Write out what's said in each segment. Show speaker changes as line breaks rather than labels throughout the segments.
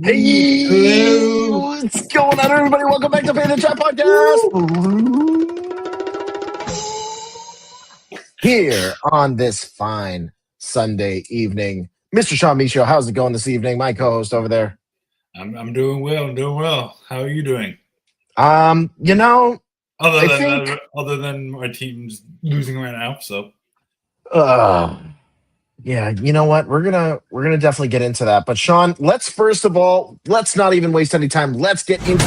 Hey,
Hello.
what's going on, everybody? Welcome back to Pay the Chat Podcast. Here on this fine Sunday evening, Mr. Sean Michaud, how's it going this evening? My co-host over there.
I'm doing well. I'm doing well. How are you doing?
You know,
Other than my team's losing right now, so
yeah, you know what? We're gonna definitely get into that. But Sean, let's not even waste any time. Let's get into.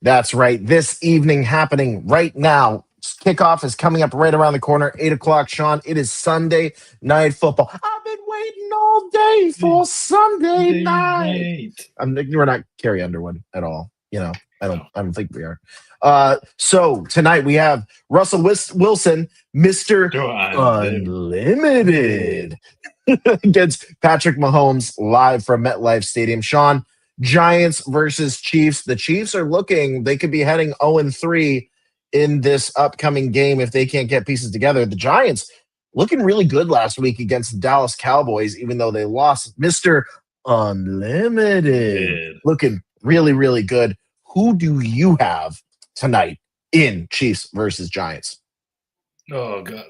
That's right. This evening happening right now. Kickoff is coming up right around the corner, 8 o'clock. Sean, it is Sunday night football. I've been waiting all day for Sunday night. We're not Carrie Underwood at all. You know, I don't think we are. So tonight we have Russell Wilson, Mr. Unlimited, against Patrick Mahomes live from MetLife Stadium. Sean, Giants versus Chiefs. The Chiefs are they could be heading 0-3 in this upcoming game if they can't get pieces together. The Giants looking really good last week against the Dallas Cowboys, even though they lost. Mr. Unlimited looking really, really good. Who do you have tonight in Chiefs versus Giants?
Oh God.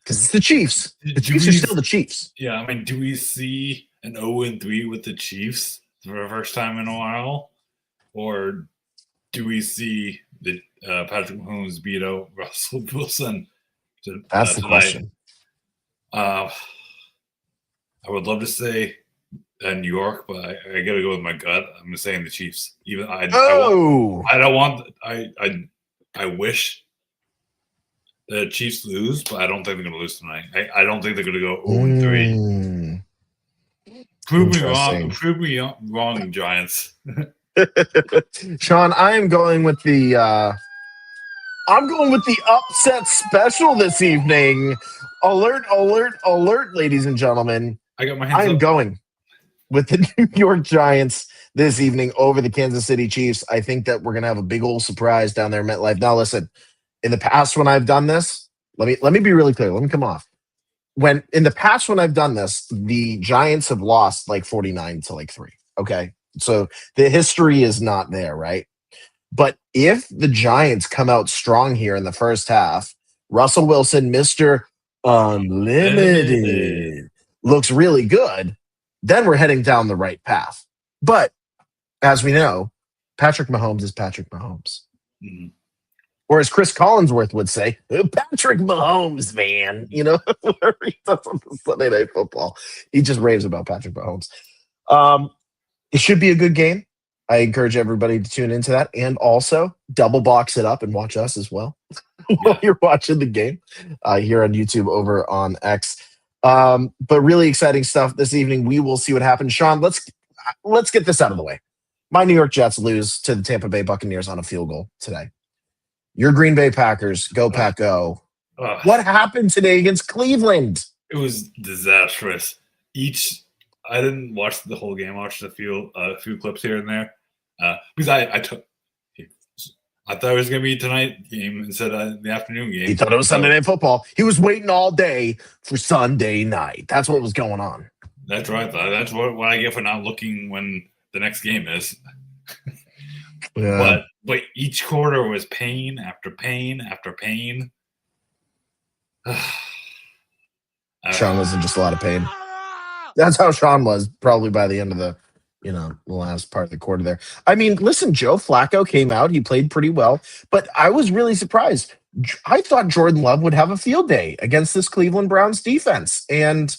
Because it's the Chiefs. The Chiefs are still the Chiefs.
Yeah, I mean, do we see an 0-3 with the Chiefs for the first time in a while? Or do we see the Patrick Mahomes beat out Russell Wilson?
That's the question.
I would love to say New York, but I got to go with my gut. I'm saying the Chiefs. I wish the Chiefs lose, but I don't think they're going to lose tonight. I don't think they're going to go 0-3. Prove me wrong, Giants.
Sean, I'm going with the upset special this evening. Alert, alert, alert, ladies and gentlemen.
I got my hands up.
I'm going with the New York Giants this evening over the Kansas City Chiefs. I think that we're going to have a big old surprise down there at MetLife. Now, listen, in the past when I've done this, let me be really clear. Let me come off. In the past when I've done this, the Giants have lost like 49-3. Okay. So the history is not there, right? But if the Giants come out strong here in the first half, Russell Wilson, Mr. Unlimited, looks really good, then we're heading down the right path. But as we know, Patrick Mahomes is Patrick Mahomes. Mm-hmm. Or as Chris Collinsworth would say, Patrick Mahomes, man. You know, wherever he does on the Sunday Night Football, he just raves about Patrick Mahomes. It should be a good game. I encourage everybody to tune into that and also double box it up and watch us as well while you're watching the game here on YouTube over on X. But really exciting stuff this evening. We will see what happens. Sean, let's get this out of the way. My New York Jets lose to the Tampa Bay Buccaneers on a field goal today. Your Green Bay Packers, go Pack Go. What happened today against Cleveland?
It was disastrous. I didn't watch the whole game. I watched a few clips here and there because I thought it was going to be tonight game instead of the afternoon game.
He thought it was Sunday Night Football. He was waiting all day for Sunday night. That's what was going on.
That's right. That's what I get for not looking when the next game is.
Yeah.
But each quarter was pain after pain after pain.
Sean was in just a lot of pain. That's how Sean was probably by the end of the last part of the quarter there. I mean, listen, Joe Flacco came out. He played pretty well, but I was really surprised. I thought Jordan Love would have a field day against this Cleveland Browns defense, and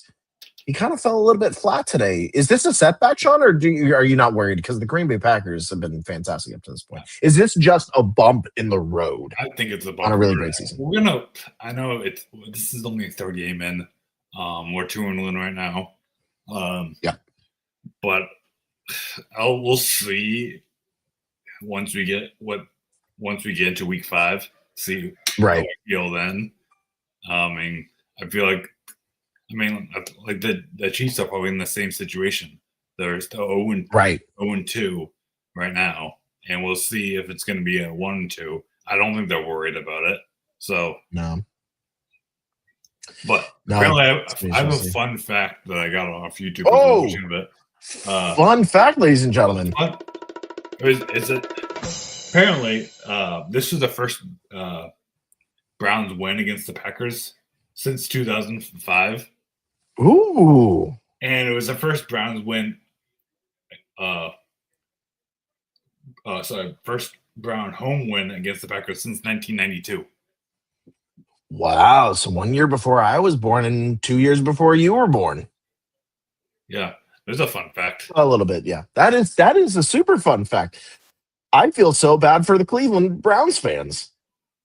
he kind of fell a little bit flat today. Is this a setback, Sean, or are you not worried? Because the Green Bay Packers have been fantastic up to this point. Is this just a bump in the road?
I think it's a bump
on a really great season.
I know this is only the third game in. We're 2-1 right now. But we'll see once we get into week 5. See how I feel then. I feel like the Chiefs are probably in the same situation. They're still 0-2 right now, and we'll see if it's going to be a 1-2. I don't think they're worried about it. So
no.
But apparently, I have a fun fact that I got off YouTube.
Oh, fun fact, ladies and gentlemen.
Apparently, this was the first Browns win against the Packers since 2005.
Ooh.
And it was the first Browns win. First Brown home win against the Packers since 1992.
Wow. So 1 year before I was born and 2 years before you were born.
Yeah. There's a fun fact.
A little bit. Yeah. That is a super fun fact. I feel so bad for the Cleveland Browns fans.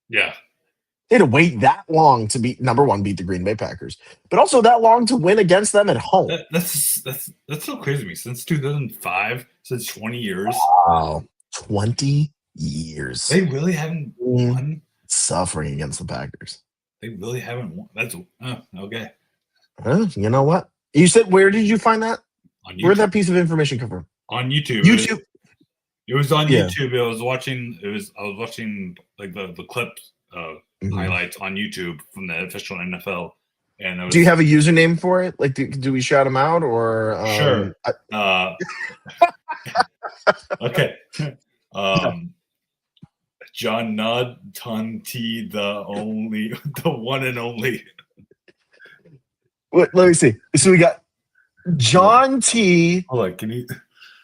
Yeah.
They had to wait that long to beat the Green Bay Packers, but also that long to win against them at home.
That's so crazy to me. Since 2005, since 20 years.
Wow. 20 years.
They really haven't won.
Suffering against the Packers.
They really haven't won. That's okay.
You know what? You said, where did you find that?
On YouTube.
Where did that piece of information come from?
On YouTube.
YouTube.
It was on YouTube. I was watching like the clips highlights on YouTube from the official NFL. And
do you have a username for it? Like, do we shout them out or?
Sure. Okay. John Nudd Tunti, the one and only.
Let me see. So we got John T.
Hold on, can you?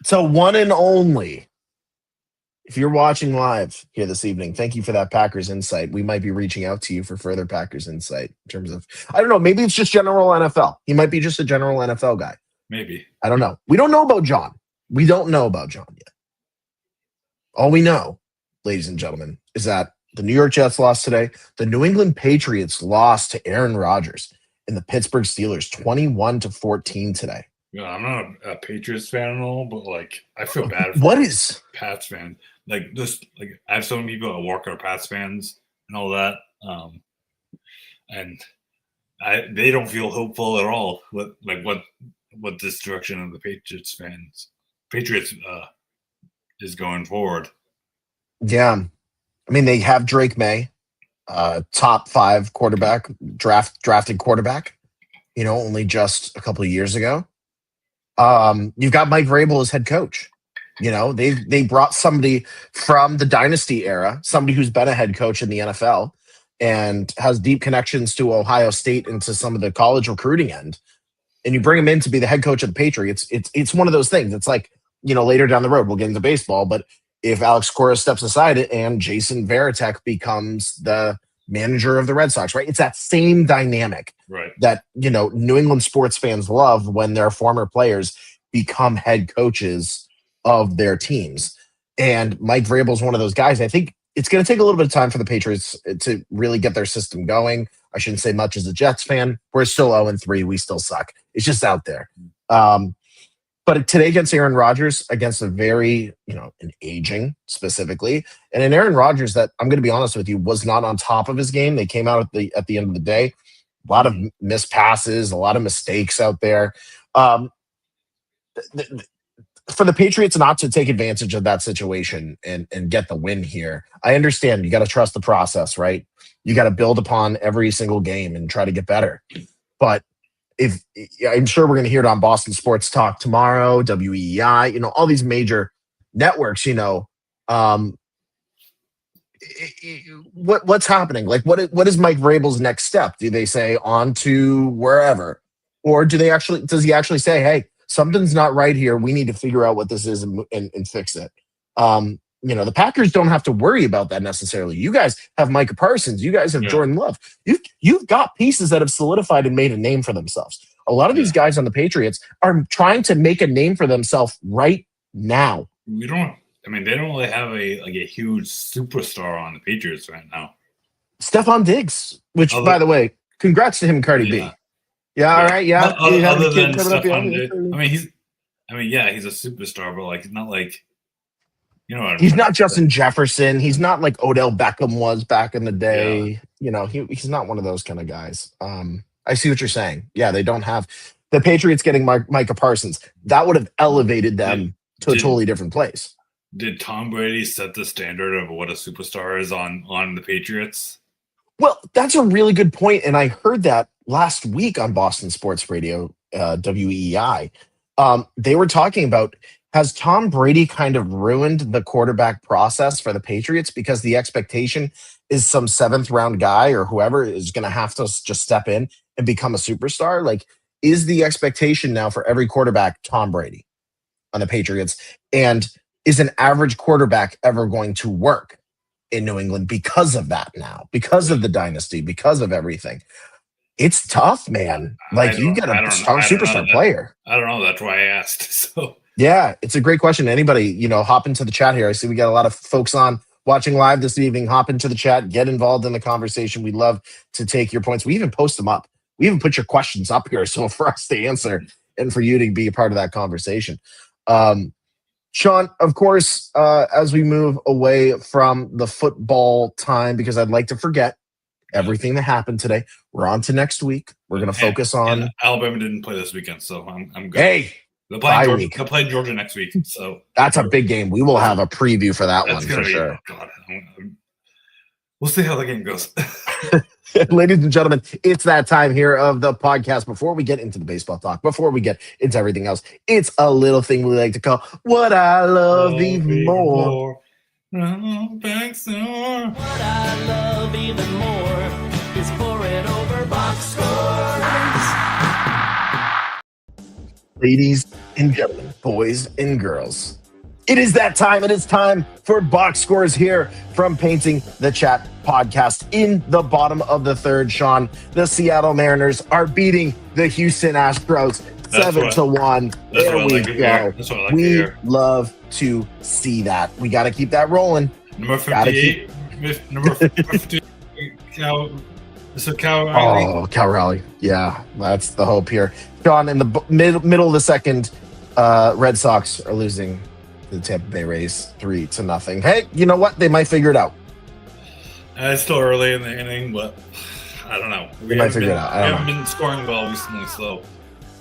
So one and only. If you're watching live here this evening, thank you for that Packers insight. We might be reaching out to you for further Packers insight in terms of, I don't know, maybe it's just general NFL. He might be just a general NFL guy.
Maybe.
I don't know. We don't know about John. We don't know about John yet. All we know, ladies and gentlemen, is that the New York Jets lost today. The New England Patriots lost to Aaron Rodgers and the Pittsburgh Steelers 21-14 today.
Yeah, I'm not a Patriots fan at all, but like I feel bad for Pats fans. Like just like I have so many people at work are Pats fans and all that. And they don't feel hopeful at all with like what this direction of the Patriots is going forward.
Yeah. I mean, they have Drake May, top 5 quarterback, drafted quarterback, only just a couple of years ago. You've got Mike Vrabel as head coach. They brought somebody from the dynasty era, somebody who's been a head coach in the NFL and has deep connections to Ohio State and to some of the college recruiting end. And you bring him in to be the head coach of the Patriots. It's one of those things. It's like, later down the road, we'll get into baseball, but if Alex Cora steps aside and Jason Varitek becomes the manager of the Red Sox, right? It's that same dynamic that, New England sports fans love when their former players become head coaches of their teams. And Mike Vrabel is one of those guys. I think it's going to take a little bit of time for the Patriots to really get their system going. I shouldn't say much as a Jets fan. We're still 0-3. We still suck. It's just out there. But today against Aaron Rodgers, against a very, an aging specifically, and an Aaron Rodgers that, I'm going to be honest with you, was not on top of his game. They came out at the end of the day. A lot of missed passes, a lot of mistakes out there. For the Patriots not to take advantage of that situation and get the win here, I understand you got to trust the process, right? You got to build upon every single game and try to get better. But I'm sure we're going to hear it on Boston Sports Talk tomorrow, WEEI, all these major networks, what's happening? Like, what is Mike Vrabel's next step? Do they say on to wherever? Or does he actually say, hey, something's not right here. We need to figure out what this is and fix it. The Packers don't have to worry about that necessarily. You guys have Micah Parsons. You guys have Jordan Love. You've got pieces that have solidified and made a name for themselves. A lot of these guys on the Patriots are trying to make a name for themselves right now.
They don't really have a huge superstar on the Patriots right now.
Stephon Diggs, which, by the way, congrats to him and Cardi B. Yeah, all right, yeah.
Other than Stephon Diggs, he's a superstar, but like not like.
He's not Justin Jefferson. He's not like Odell Beckham was back in the day. Yeah. He's not one of those kind of guys. I see what you're saying. Yeah, they don't have the Patriots getting Micah Parsons. That would have elevated them to a totally different place.
Did Tom Brady set the standard of what a superstar is on the Patriots?
Well, that's a really good point, and I heard that last week on Boston Sports Radio, WEI. They were talking about, has Tom Brady kind of ruined the quarterback process for the Patriots because the expectation is some seventh round guy or whoever is going to have to just step in and become a superstar? Like, is the expectation now for every quarterback Tom Brady on the Patriots? And is an average quarterback ever going to work in New England because of that now, because of the dynasty, because of everything? It's tough, man. Like, you got a strong superstar player.
I don't know. That's why I asked. So
yeah, it's a great question. Anybody, hop into the chat here. I see we got a lot of folks on watching live this evening. Hop into the chat, get involved in the conversation. We'd love to take your points. We even post them up. We even put your questions up here, so for us to answer and for you to be a part of that conversation. Sean, of course, as we move away from the football time, because I'd like to forget everything that happened today, we're on to next week. We're going to focus on...
And Alabama didn't play this weekend, so I'm good.
Hey!
They'll play Georgia next week. So
that's a big game. We will have a preview for that one for sure.
God, we'll see how the game goes.
Ladies and gentlemen, it's that time here of the podcast. Before we get into the baseball talk, before we get into everything else, it's a little thing we like to call What I Love Even More.
What
I love even more is Pour It Over Box Scores.
Ladies and gentlemen, boys and girls, it is that time, and it's time for Box Scores here from Painting the Chat podcast. In the bottom of the third, Sean, the Seattle Mariners are beating the Houston Astros 7-1. There we go. We love to see that. We got to keep that rolling.
Number 58. Number 58. Cal Raleigh.
Oh, Cal Raleigh. Yeah, that's the hope here. Sean, in the middle of the second, Red Sox are losing to the Tampa Bay Rays 3-0. Hey, you know what? They might figure it out.
It's still early in the inning, but I don't know.
We might figure it out.
We haven't been scoring well recently, so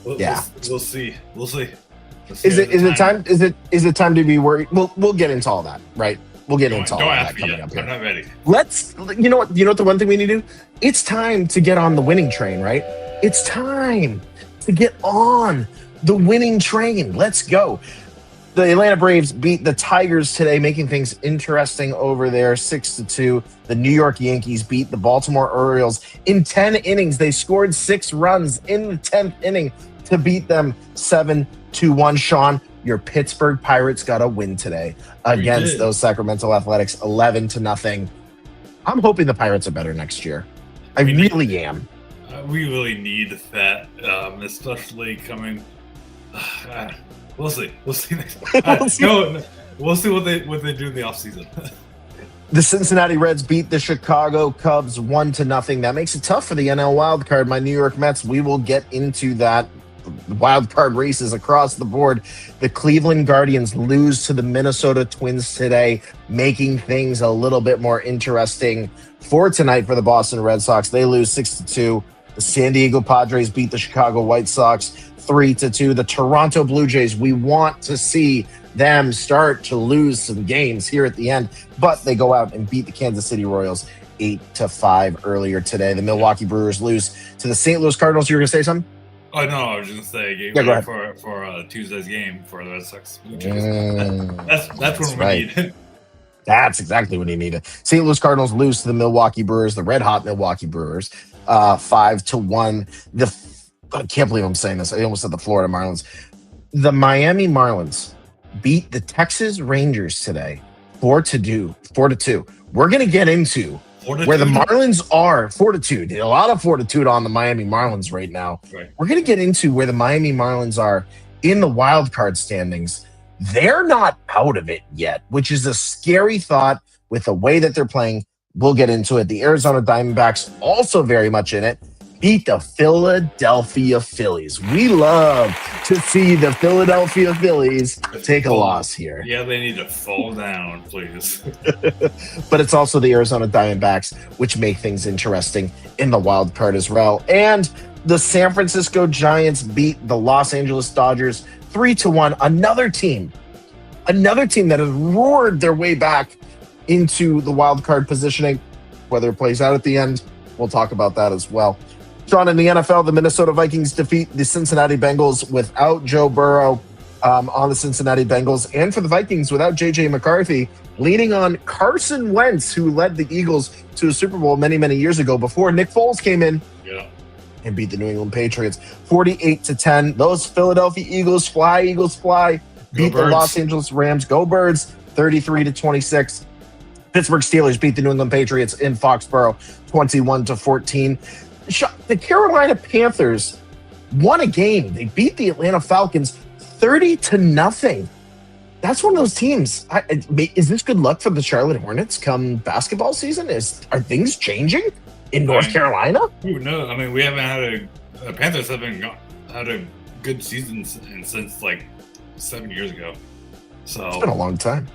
we'll see. We'll see.
Is it time to be worried? We'll get into all that, right? We'll get into all that coming up here.
I'm not ready.
You know what the one thing we need to do? It's time to get on the winning train, right? It's time to get on the winning train. Let's go. The Atlanta Braves beat the Tigers today, making things interesting over there, 6-2. The New York Yankees beat the Baltimore Orioles in 10 innings. They scored 6 runs in the 10th inning to beat them 7-1. Sean, your Pittsburgh Pirates got a win today against those Sacramento Athletics, 11-0. I'm hoping the Pirates are better next year. I really am.
We really need that, especially coming. We'll see. We'll see next. We'll see what they do in the offseason.
The Cincinnati Reds beat the Chicago Cubs 1-0. That makes it tough for the NL wildcard. My New York Mets, we will get into that. Wildcard races across the board. The Cleveland Guardians lose to the Minnesota Twins today, making things a little bit more interesting for tonight for the Boston Red Sox. They lose 6-2. The San Diego Padres beat the Chicago White Sox 3-2. The Toronto Blue Jays, we want to see them start to lose some games here at the end, but they go out and beat the Kansas City Royals 8-5 earlier today. The Milwaukee Brewers lose to the St. Louis Cardinals. You were going to say something?
Oh, no, I was just going to say,
go ahead.
for Tuesday's game for the Red Sox. That's what we need.
That's exactly what he needed. St. Louis Cardinals lose to the Milwaukee Brewers, the red-hot Milwaukee Brewers, 5-1. I can't believe I'm saying this. I almost said the Florida Marlins. The Miami Marlins beat the Texas Rangers today, 4-2. We're going to get into where the Marlins are. 4-2. A lot of fortitude on the Miami Marlins right now.
Right.
We're going to get into where the Miami Marlins are in the wild card standings. They're not out of it yet, which is a scary thought with the way that they're playing. We'll get into it. The Arizona Diamondbacks also very much in it. Beat the Philadelphia Phillies. We love to see the Philadelphia Phillies take a loss here.
Yeah, they need to fall down, please.
But it's also the Arizona Diamondbacks, which make things interesting in the wild card as well. And the San Francisco Giants beat the Los Angeles Dodgers 3-1. Another team that has roared their way back into the wild card positioning. whether it plays out at the end. We'll talk about that as well. Sean, in the NFL, the Minnesota Vikings defeat the Cincinnati Bengals without Joe Burrow on the Cincinnati Bengals, and for the Vikings without J.J. McCarthy, leaning on Carson Wentz, who led the Eagles to a Super Bowl many, many years ago before Nick Foles came in and beat the New England Patriots 48-10. Those Philadelphia Eagles fly, beat the Los Angeles Rams. Go Birds, 33-26. Pittsburgh Steelers beat the New England Patriots in Foxborough 21-14. The Carolina Panthers won a game. They beat the Atlanta Falcons 30-0. That's one of those teams. Is this good luck for the Charlotte Hornets come basketball season? Are things changing in North Carolina?
No, I mean, we haven't had the Panthers haven't had a good season since like 7 years ago. So
it's been a long time.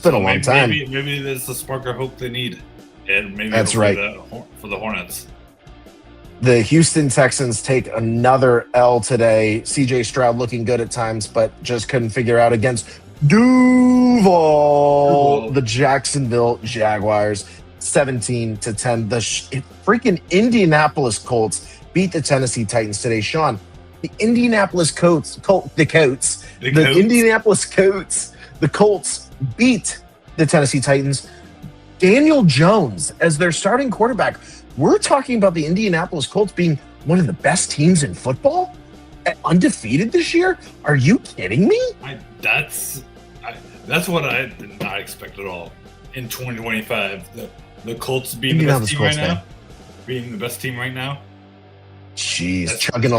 Maybe there's the spark of hope they need, and maybe
that's right
for the Hornets.
The Houston Texans take another L today. C.J. Stroud looking good at times, but just couldn't figure out against Duval. The Jacksonville Jaguars, 17-10. The freaking Indianapolis Colts beat the Tennessee Titans today. Sean, the Indianapolis Colts beat the Tennessee Titans. Daniel Jones as their starting quarterback. We're talking about the Indianapolis Colts being one of the best teams in football, undefeated this year. Are you kidding me?
That's what I did not expect at all. In 2025, the Colts being the best team right now.
Jeez, chugging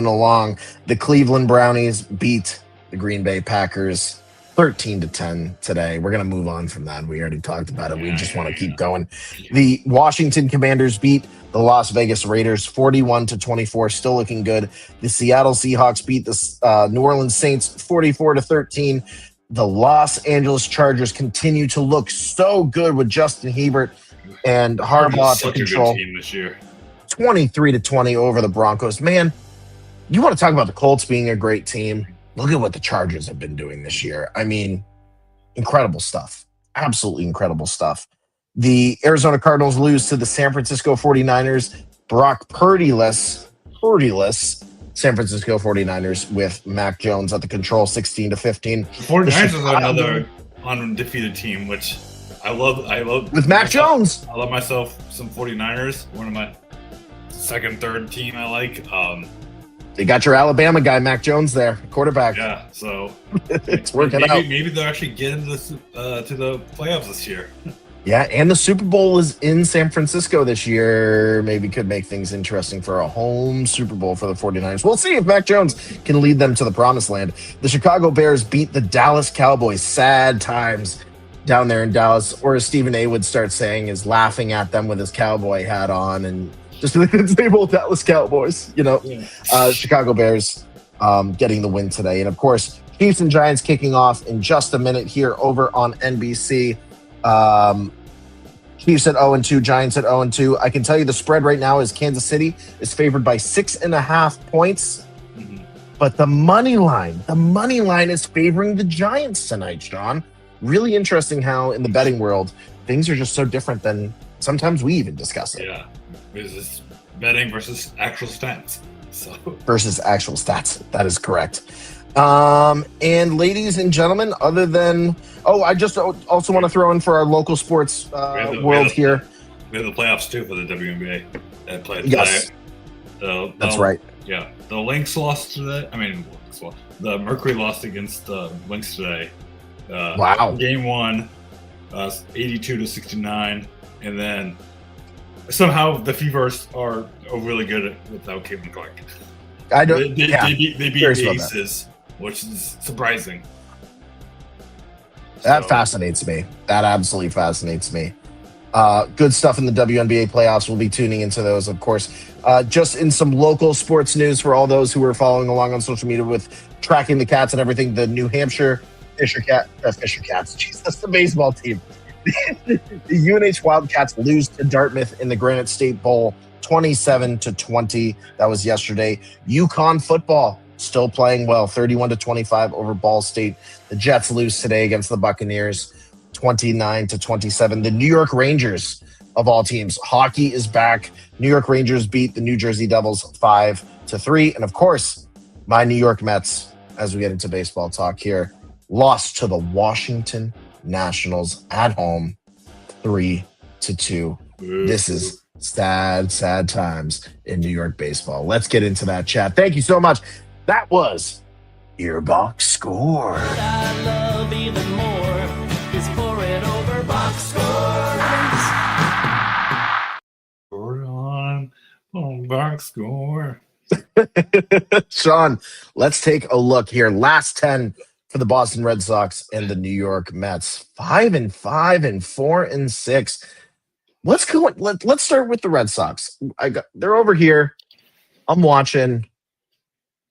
along. The Cleveland Brownies beat the Green Bay Packers 13-10 today. We're going to move on from that. We already talked about it. We just want to keep going. The Washington Commanders beat the Las Vegas Raiders 41-24. Still looking good. The Seattle Seahawks beat the New Orleans Saints 44-13. The Los Angeles Chargers continue to look so good with Justin Herbert and Harbaugh to control.
A good team this year.
23-20 over the Broncos. Man, you want to talk about the Colts being a great team? Look at what the Chargers have been doing this year. I mean, incredible stuff. Absolutely incredible stuff. The Arizona Cardinals lose to the San Francisco 49ers. Brock Purdy-less San Francisco 49ers with Mac Jones at the control, 16-15.
49ers are another undefeated team, which I love.
With Mac Jones.
I love myself some 49ers. One of my second, third team I like.
They got your Alabama guy, Mac Jones, there, quarterback.
Yeah, so
it's working out.
Maybe they'll actually get into to the playoffs this year.
Yeah, and the Super Bowl is in San Francisco this year. Maybe could make things interesting for a home Super Bowl for the 49ers. We'll see if Mac Jones can lead them to the promised land. The Chicago Bears beat the Dallas Cowboys. Sad times down there in Dallas. Or as Stephen A. would start saying, is laughing at them with his cowboy hat on and just the disabled Dallas Cowboys, Chicago Bears getting the win today. And, of course, Chiefs and Giants kicking off in just a minute here over on NBC. Chiefs at 0-2, Giants at 0-2. I can tell you the spread right now is Kansas City is favored by 6.5 points. Mm-hmm. But the money line is favoring the Giants tonight, Sean. Really interesting how in the betting world, things are just so different than sometimes we even discuss it.
Yeah. It's betting versus actual stats.
Versus actual stats. That is correct. And ladies and gentlemen, other than I just also want to throw in for our local sports world here.
We have the playoffs too for the WNBA that played.
Yes, that's right.
Yeah, the Lynx lost today. The Mercury lost against the Lynx today.
Wow.
Game 1, 82-69, and then somehow the Fevers are really good without Caitlin Clark.
I don't.
They beat the Aces, which is surprising.
That fascinates me. That absolutely fascinates me. Good stuff in the WNBA playoffs. We'll be tuning into those, of course. Just in some local sports news for all those who are following along on social media with tracking the Cats and everything. The New Hampshire Fisher Cats. Jeez, that's the baseball team. The UNH Wildcats lose to Dartmouth in the Granite State Bowl, 27-20. That was yesterday. UConn football still playing well, 31-25 over Ball State. The Jets lose today against the Buccaneers, 29-27. The New York Rangers, of all teams, hockey is back. New York Rangers beat the New Jersey Devils 5-3. And of course, my New York Mets, as we get into baseball talk here, lost to the Washington Nationals at home 3-2. This is sad times in New York baseball. Let's get into that chat. Thank you so much. That was your box score.
What I love even more is pour it over box scores.
On box score.
Sean, let's take a look here. Last 10 for the Boston Red Sox and the New York Mets. 5-5 and 4-6. Let's go. Let's start with the Red Sox. They're over here. I'm watching.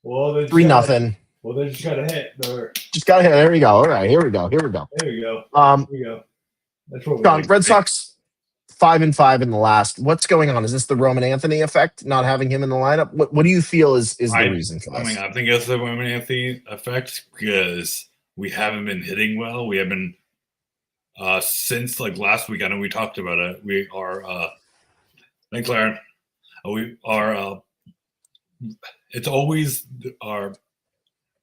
Well,
3-0.
Well, they just got a hit.
Just got a hit. There we go. All right, here we go.
There we go. That's what
Sean, Red Sox 5-5 in the last. What's going on? Is this the Roman Anthony effect? Not having him in the lineup. What do you feel is the reason for this?
I think it's the Roman Anthony effect because we haven't been hitting well. We have been since like last week. I know we talked about it. We are. Thanks, Larry. We are. It's always our.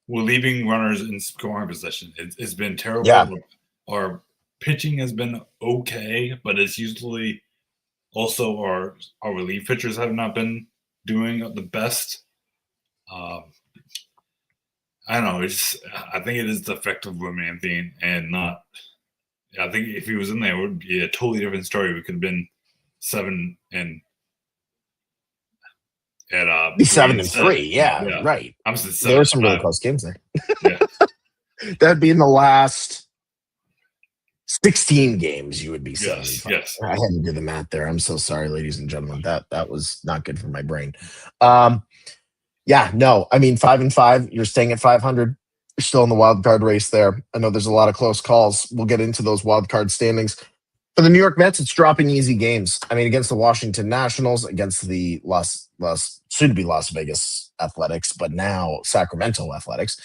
We're leaving runners in scoring position. It's been terrible.
Yeah.
Our pitching has been okay, but it's usually also our relief pitchers have not been doing the best. I don't know. I think it is the effect of Roman Anthony and not. I think if he was in there, it would be a totally different story. We could have been 7 and. At
7-3, yeah, right. There were some really close games there.
Yeah.
That'd be in the last 16 games. You would be 7.
Yes.
I had to do the math there. I'm so sorry, ladies and gentlemen. That was not good for my brain. 5-5. You're staying at 500. You're still in the wild card race there. I know there's a lot of close calls. We'll get into those wild card standings. For the New York Mets, it's dropping easy games. I mean, against the Washington Nationals, against the soon-to-be Las Vegas Athletics, but now Sacramento Athletics.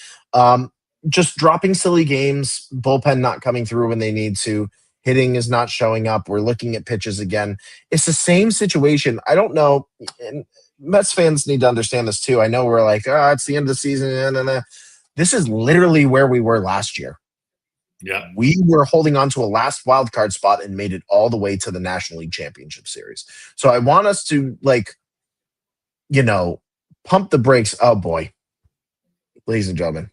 Just dropping silly games, bullpen not coming through when they need to, hitting is not showing up. We're looking at pitches again. It's the same situation. I don't know, and Mets fans need to understand this too. I know we're like, it's the end of the season. This is literally where we were last year.
Yeah,
we were holding on to a last wild card spot and made it all the way to the National League Championship Series. So I want us to pump the brakes. Oh boy, ladies and gentlemen,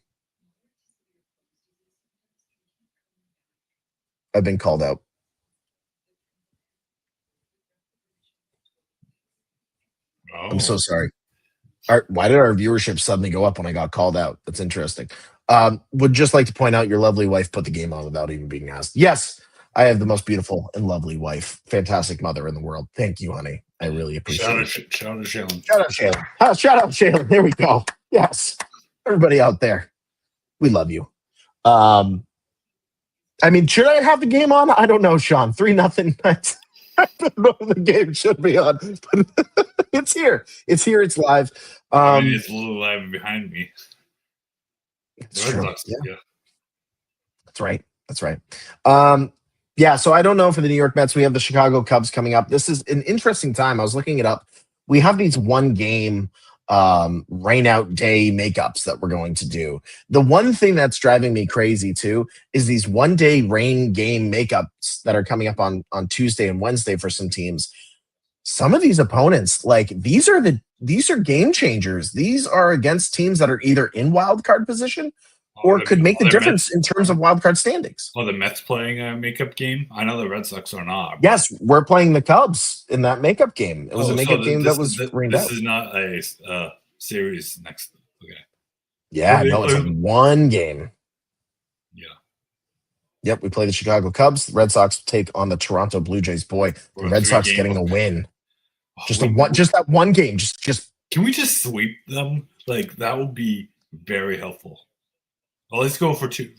I've been called out.
Oh.
I'm so sorry. Why did our viewership suddenly go up when I got called out? That's interesting. Would just like to point out your lovely wife put the game on without even being asked. Yes, I have the most beautiful and lovely wife, fantastic mother in the world. Thank you, honey. I really appreciate it.
Shout out Shaylin.
Shout out Shaylin. There we go. Yes. Everybody out there, we love you. I mean, should I have the game on? I don't know, Sean. 3-0. I don't know if the game should be on, but it's here. It's here. It's live.
It's a little live behind me.
It's true. Yeah. That's right. So I don't know for the New York Mets. We have the Chicago Cubs coming up. This is an interesting time. I was looking it up. We have these one-game rain-out day makeups that we're going to do. The one thing that's driving me crazy, too, is these one-day rain game makeups that are coming up on Tuesday and Wednesday for some teams. Some of these opponents, these are game changers. These are against teams that are either in wild card position or could make the difference in terms of wild card standings.
Oh, the Mets playing a makeup game? I know the Red Sox are not.
Yes, we're playing the Cubs in that makeup game. It was a makeup game that was rained out.
This is not a series next. Okay.
Yeah, no, it's one game.
Yeah.
Yep, we play the Chicago Cubs. The Red Sox take on the Toronto Blue Jays. Boy, the Red Sox getting a win. Just that one game. Just
can we just sweep them? That would be very helpful. Well, let's go for two.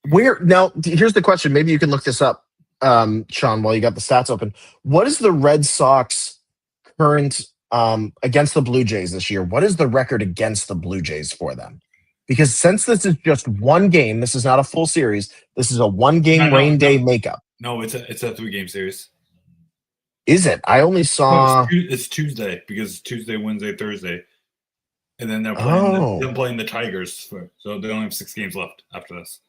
Now, here's the question. Maybe you can look this up, Sean, while you got the stats open. What is the Red Sox current against the Blue Jays this year? What is the record against the Blue Jays for them? Because since this is just one game, this is not a full series. This is a one-game rain day makeup.
No, it's a 3-game series.
Is it? I only saw.
It's Tuesday because it's Tuesday, Wednesday, Thursday, and then they're playing the Tigers. So they only have 6 games left after this.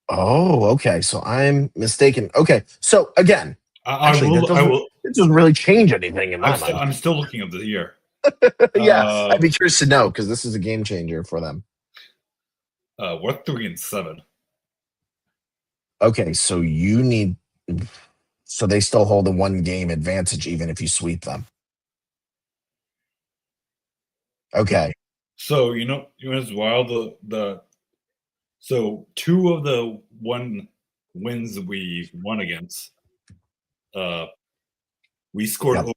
Oh, okay. So I'm mistaken. Okay. So again, it doesn't really change anything in my mind.
I'm still looking at the year.
Yeah, I'd be curious to know because this is a game changer for them.
We're 3-7.
Okay, so so they still hold a 1-game advantage even if you sweep them. Okay.
So you know it's wild. So 2 of the 1 wins we won against, we scored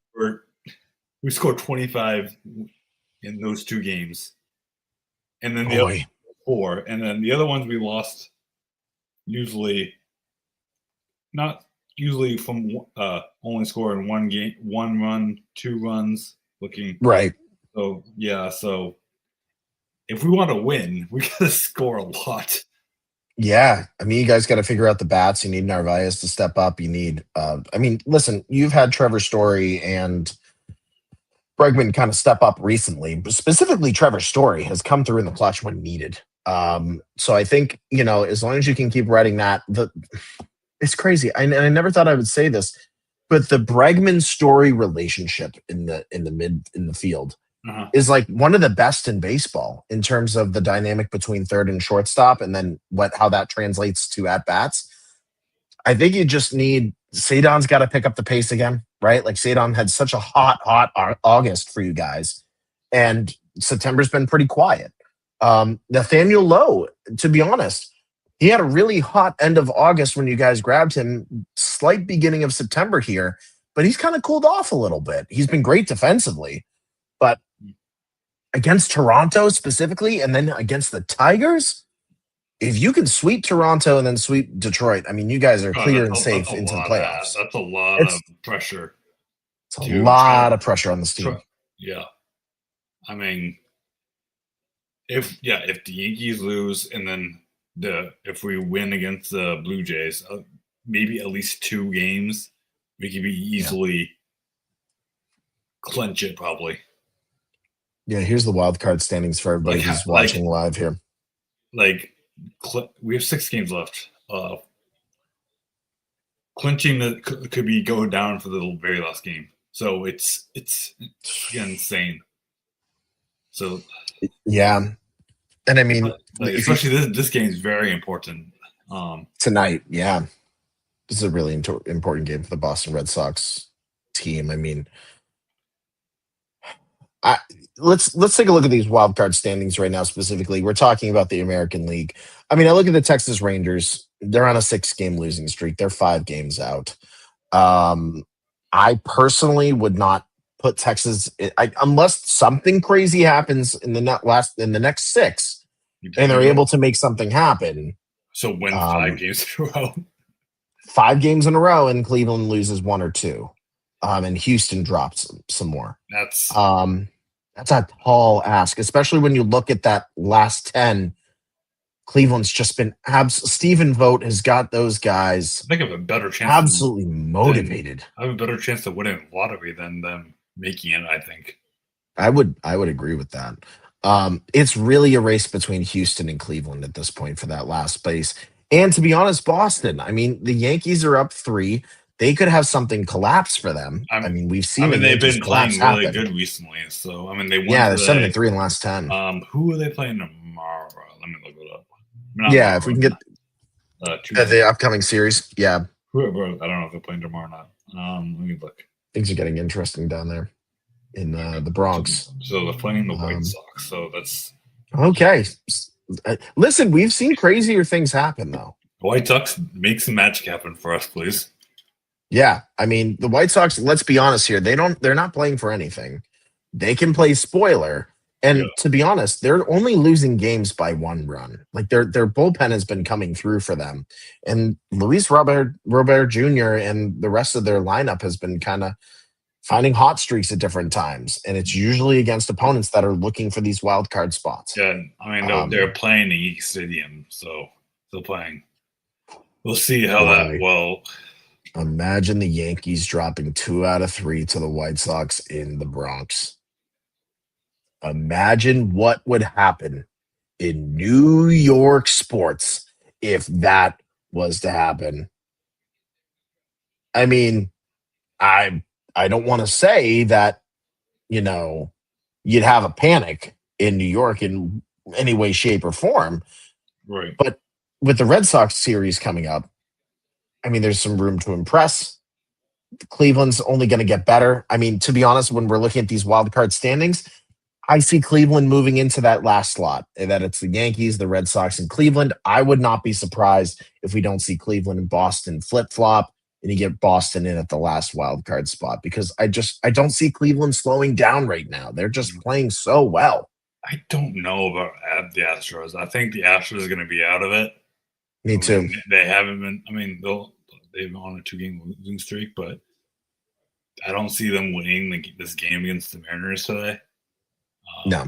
we scored 25 in those 2 games, and then the other 4, and then the other ones we lost. Not usually from only scoring 1 game, 1 run, 2 runs, looking
right.
So yeah, so if we want to win, we got to score a lot.
Yeah, I mean, you guys got to figure out the bats. You need Narvaez to step up. You need, listen, you've had Trevor Story and Bregman kind of step up recently, but specifically Trevor Story has come through in the clutch when needed. So I think, as long as you can keep writing that, it's crazy. I never thought I would say this, but the Bregman Story relationship in the field is like one of the best in baseball in terms of the dynamic between third and shortstop, and then how that translates to at bats. I think you just need Cedon's got to pick up the pace again, right? Like Cedon had such a hot August for you guys, and September's been pretty quiet. Nathaniel Lowe, to be honest, he had a really hot end of August when you guys grabbed him, slight beginning of September here, but he's kind of cooled off a little bit. He's been great defensively, but against Toronto specifically, and then against the Tigers, if you can sweep Toronto and then sweep Detroit, I mean, you guys are clear and safe into the playoffs.
That's a lot of pressure.
It's a lot of pressure on this team.
Yeah. I mean, if the Yankees lose and then if we win against the Blue Jays, maybe at least 2 games, we could be easily clinch it probably.
Yeah, here's the wild card standings for everybody who's watching live here.
We have 6 games left. Clinching could be going down for the very last game. So it's insane. So
yeah, and I mean,
especially this game is very important
tonight. Yeah, this is a really important game for the Boston Red Sox team. I mean, let's take a look at these wild card standings right now. Specifically, we're talking about the American League. I mean, I look at the Texas Rangers. They're on a 6-game losing streak. They're 5 games out. I personally would not put Texas unless something crazy happens in the next 6, and they're able to make something happen.
So win 5 games in a row.
5 games in a row, and Cleveland loses 1 or 2, and Houston drops some more.
That's
a tall ask, especially when you look at that last 10. Cleveland's just been Stephen Vogt has got those guys.
I think I have a better chance.
Absolutely motivated.
I have a better chance of winning the lottery than them making it. I think.
I would agree with that. It's really a race between Houston and Cleveland at this point for that last place. And to be honest, Boston. I mean, the Yankees are up 3. They could have something collapse for them. I mean, we've seen.
They've been playing really good recently. So they won.
Yeah, they're 7-3 in the last 10.
Who are they playing tomorrow? Let me look it up.
If we can get the upcoming series, yeah.
Whoever, I don't know if they're playing tomorrow or not. Let me look.
Things are getting interesting down there in the Bronx.
So they're playing the White Sox. So that's
okay. Listen, we've seen crazier things happen though.
The White Sox, make some magic happen for us, please.
Yeah, I mean the White Sox. Let's be honest here. They're not playing for anything. They can play spoiler. And to be honest, they're only losing games by 1 run. Like their bullpen has been coming through for them, and Luis Robert Jr. and the rest of their lineup has been kind of finding hot streaks at different times, and it's usually against opponents that are looking for these wild card spots.
Yeah, I mean they're playing in Yankee Stadium, so still playing. We'll see how that. Well,
imagine the Yankees dropping 2 out of 3 to the White Sox in the Bronx. Imagine what would happen in New York sports if that was to happen. I mean, I don't want to say that, you'd have a panic in New York in any way, shape, or form.
Right.
But with the Red Sox series coming up, I mean, there's some room to impress. Cleveland's only going to get better. I mean, to be honest, when we're looking at these wild card standings, I see Cleveland moving into that last slot, and that it's the Yankees, the Red Sox, and Cleveland. I would not be surprised if we don't see Cleveland and Boston flip-flop, and you get Boston in at the last wild card spot, because I don't see Cleveland slowing down right now. They're just playing so well.
I don't know about the Astros. I think the Astros are going to be out of it.
Me too.
They haven't been. I mean, they've been on a 2-game losing streak, but I don't see them winning this game against the Mariners today.
No.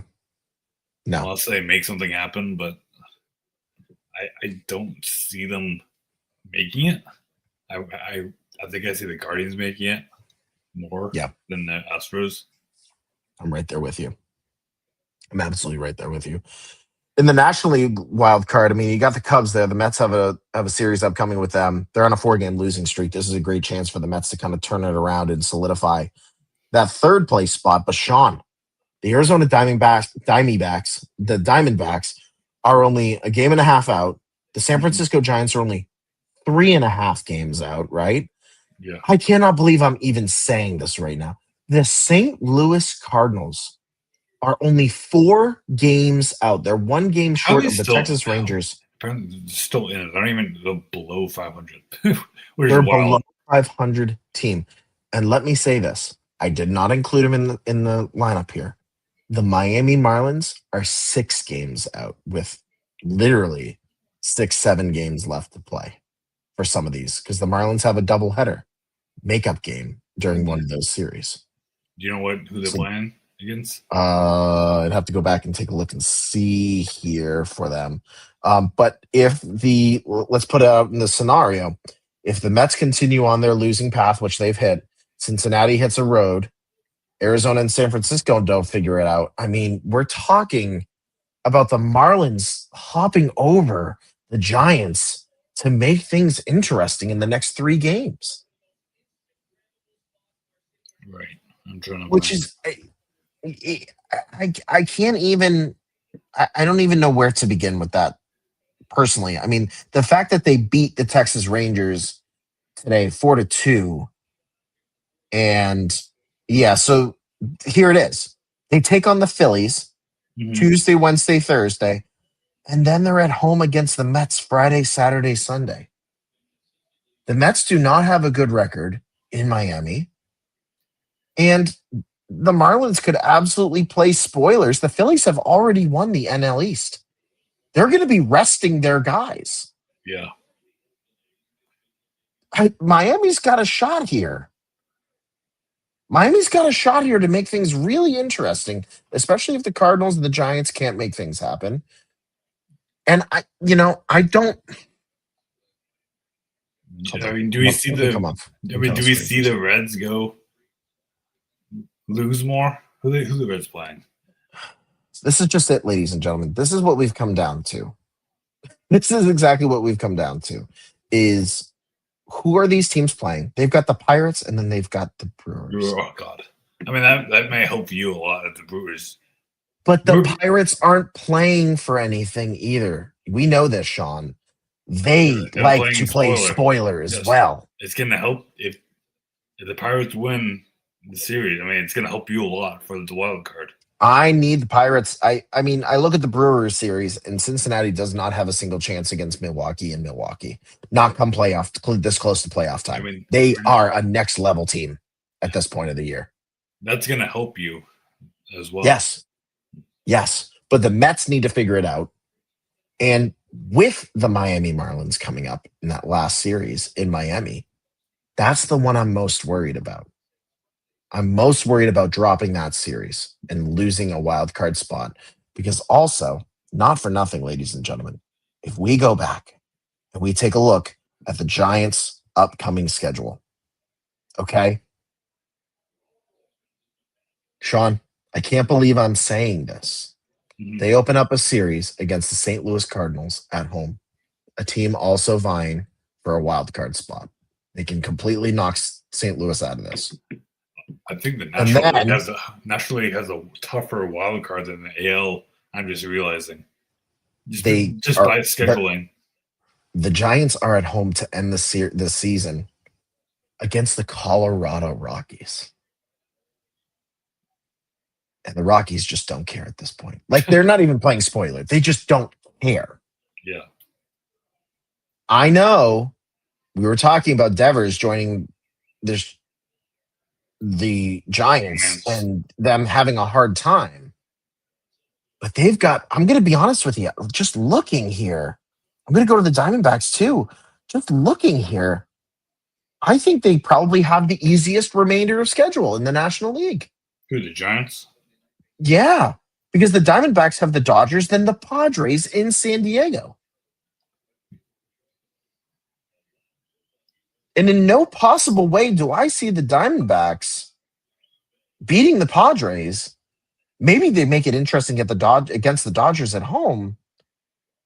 Unless they make something happen, but I don't see them making it. I think I see the Guardians making it more than the Astros.
I'm right there with you. I'm absolutely right there with you. In the National League wild card, I mean, you got the Cubs there. The Mets have a series upcoming with them. They're on a 4-game losing streak. This is a great chance for the Mets to kind of turn it around and solidify that third place spot. But Sean, the Arizona Diamondbacks, the Diamondbacks are only a game and a half out. The San Francisco Giants are only 3.5 games out, right?
Yeah.
I cannot believe I'm even saying this right now. The St. Louis Cardinals are only 4 games out. They're 1 game short of the Texas Rangers.
Still in it. They're not even below 500.
They're below 500 team. And let me say this. I did not include them in the lineup here. The Miami Marlins are 6 games out with literally 6-7 games left to play for some of these, because the Marlins have a doubleheader makeup game during one of those series.
Do you know who they're playing against?
I'd have to go back and take a look and see here for them. But let's put it out in the scenario, if the Mets continue on their losing path, which they've hit, Cincinnati hits a road, Arizona and San Francisco don't figure it out. I mean, we're talking about the Marlins hopping over the Giants to make things interesting in the next 3 games.
Right. I'm trying to.
Which is, I can't even. I don't even know where to begin with that. Personally, I mean, the fact that they beat the Texas Rangers today 4-2, and so here it is. They take on the Phillies Tuesday, Wednesday, Thursday, and then they're at home against the Mets Friday, Saturday, Sunday. The Mets do not have a good record in Miami, and the Marlins could absolutely play spoilers. The Phillies have already won the NL East. They're going to be resting their guys.
Yeah.
Miami's got a shot here. Miami's got a shot here to make things really interesting, especially if the Cardinals and the Giants can't make things happen. And I don't.
I mean, do we see the Reds lose more? Who the Reds playing?
This is just it, ladies and gentlemen. This is what we've come down to. This is exactly what we've come down to. Is who are these teams playing? They've got the Pirates, and then they've got the Brewers.
Oh, God. I mean, that may help you a lot at the Brewers.
But the Pirates aren't playing for anything either. We know this, Sean. They like to play spoiler as well.
It's going to help if the Pirates win the series. I mean, it's going to help you a lot for the wild card.
I need the Pirates. I mean, I look at the Brewers series, and Cincinnati does not have a single chance against Milwaukee and Milwaukee. Not come this close to playoff time. I mean, they are a next level team at this point of the year.
That's going to help you as well.
Yes. But the Mets need to figure it out. And with the Miami Marlins coming up in that last series in Miami, that's the one I'm most worried about. I'm most worried about dropping that series and losing a wild card spot because also, not for nothing, ladies and gentlemen, if we go back and we take a look at the Giants' upcoming schedule, okay? Sean, I can't believe I'm saying this. They open up a series against the St. Louis Cardinals at home, a team also vying for a wild card spot. They can completely knock St. Louis out of this.
I think the National League has a tougher wild card than the AL. I'm just realizing. Just by scheduling.
The Giants are at home to end the season against the Colorado Rockies. And the Rockies just don't care at this point. Like, they're not even playing spoiler. They just don't care.
Yeah.
I know we were talking about Devers joining the Giants and them having a hard time. But they've got, I'm going to be honest with you, just looking here, I'm going to go to the Diamondbacks too. Just looking here, I think they probably have the easiest remainder of schedule in the National League.
Who, the Giants?
Yeah, because the Diamondbacks have the Dodgers, then the Padres in San Diego. And in no possible way do I see the Diamondbacks beating the Padres. Maybe they make it interesting against the Dodgers at home,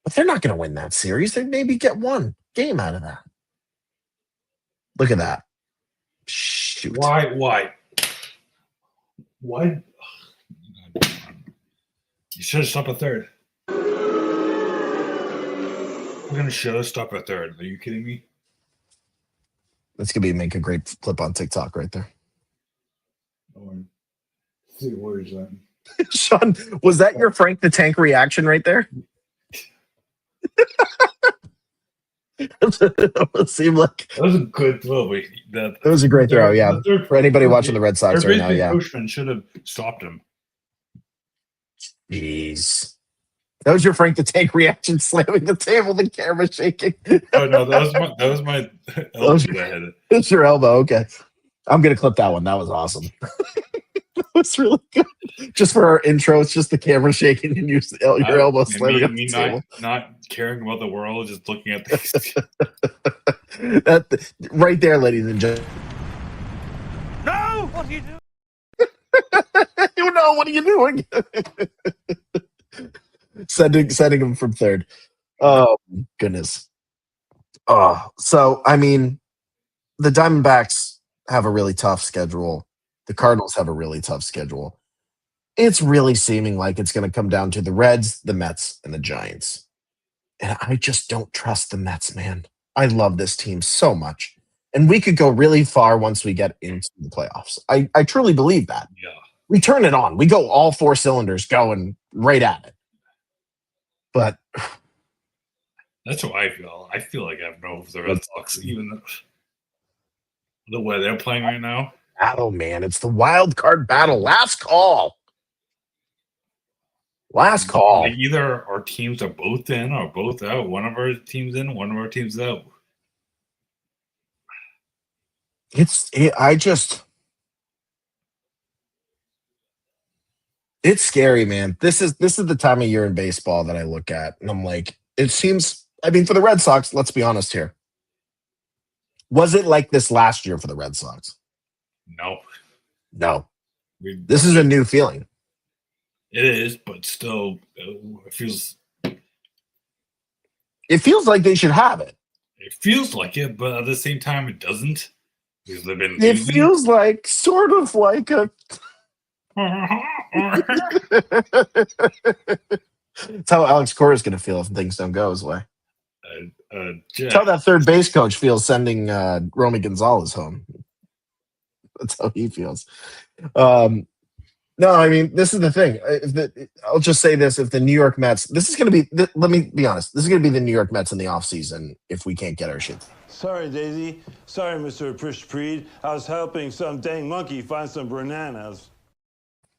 but they're not going to win that series. They maybe get one game out of that. Look at that. Shoot.
Why? You should have stopped at third. We're going to show us stop at third. Are you kidding me?
That's going to make a great clip on TikTok right there.
See words then.
Sean, was that your Frank the Tank reaction right there? It seemed like
that was a good throw.
That was a great throw, yeah. For anybody watching the Red Sox right now, yeah.
Coachman should have stopped him.
Jeez. That was your Frank the Tank reaction, slamming the table, the camera shaking.
Oh no, that was my elbow that hit it.
It's your elbow, okay. I'm gonna clip that one. That was awesome. That was really good. Just for our intro, it's just the camera shaking and your elbow slamming on the table.
Not caring about the world, just looking at things.
That right there, ladies and gentlemen.
No! What are you doing?
You know, what are you doing? Sending him from third. Oh, goodness. Oh, so, I mean, the Diamondbacks have a really tough schedule. The Cardinals have a really tough schedule. It's really seeming like it's going to come down to the Reds, the Mets, and the Giants. And I just don't trust the Mets, man. I love this team so much. And we could go really far once we get into the playoffs. I truly believe that.
Yeah.
We turn it on. We go all four cylinders going right at it. But
that's how I feel. I feel like I have no for the Red Sox, even the way they're playing right now.
Battle, man. It's the wild card battle. Last call. Last call.
Like either our teams are both in or both out. One of our teams in, one of our teams out.
It's scary, man. This is the time of year in baseball that I look at, and I'm like, it seems. I mean, for the Red Sox, let's be honest here. Was it like this last year for the Red Sox? No. This is a new feeling.
It is, but still, it feels.
It feels like they should have it.
It feels like it, but at the same time, it doesn't. Because they've been.
It feels like sort of like a. That's how Alex Cora is going to feel if things don't go his way. That's how that third base coach feels sending Romy Gonzalez home. That's how he feels. No, I mean, this is the thing. I'll just say this. If the New York Mets, this is going to be, let me be honest, this is going to be the New York Mets in the offseason if we can't get our shit.
Sorry, Daisy. Sorry, Mr. Prish-Preed. I was helping some dang monkey find some bananas.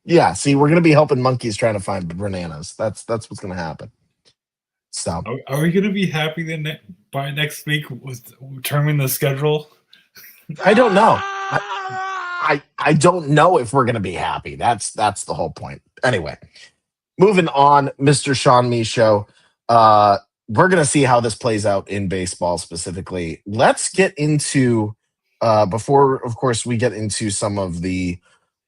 Yeah, see, we're going to be helping monkeys trying to find bananas. That's what's going to happen. Stop.
Are we going to be happy then by next week with determining the schedule?
I don't know. I don't know if we're going to be happy. That's the whole point. Anyway, moving on, Mr. Sean Michaud. We're going to see how this plays out in baseball specifically. Let's get into, before, of course, we get into some of the,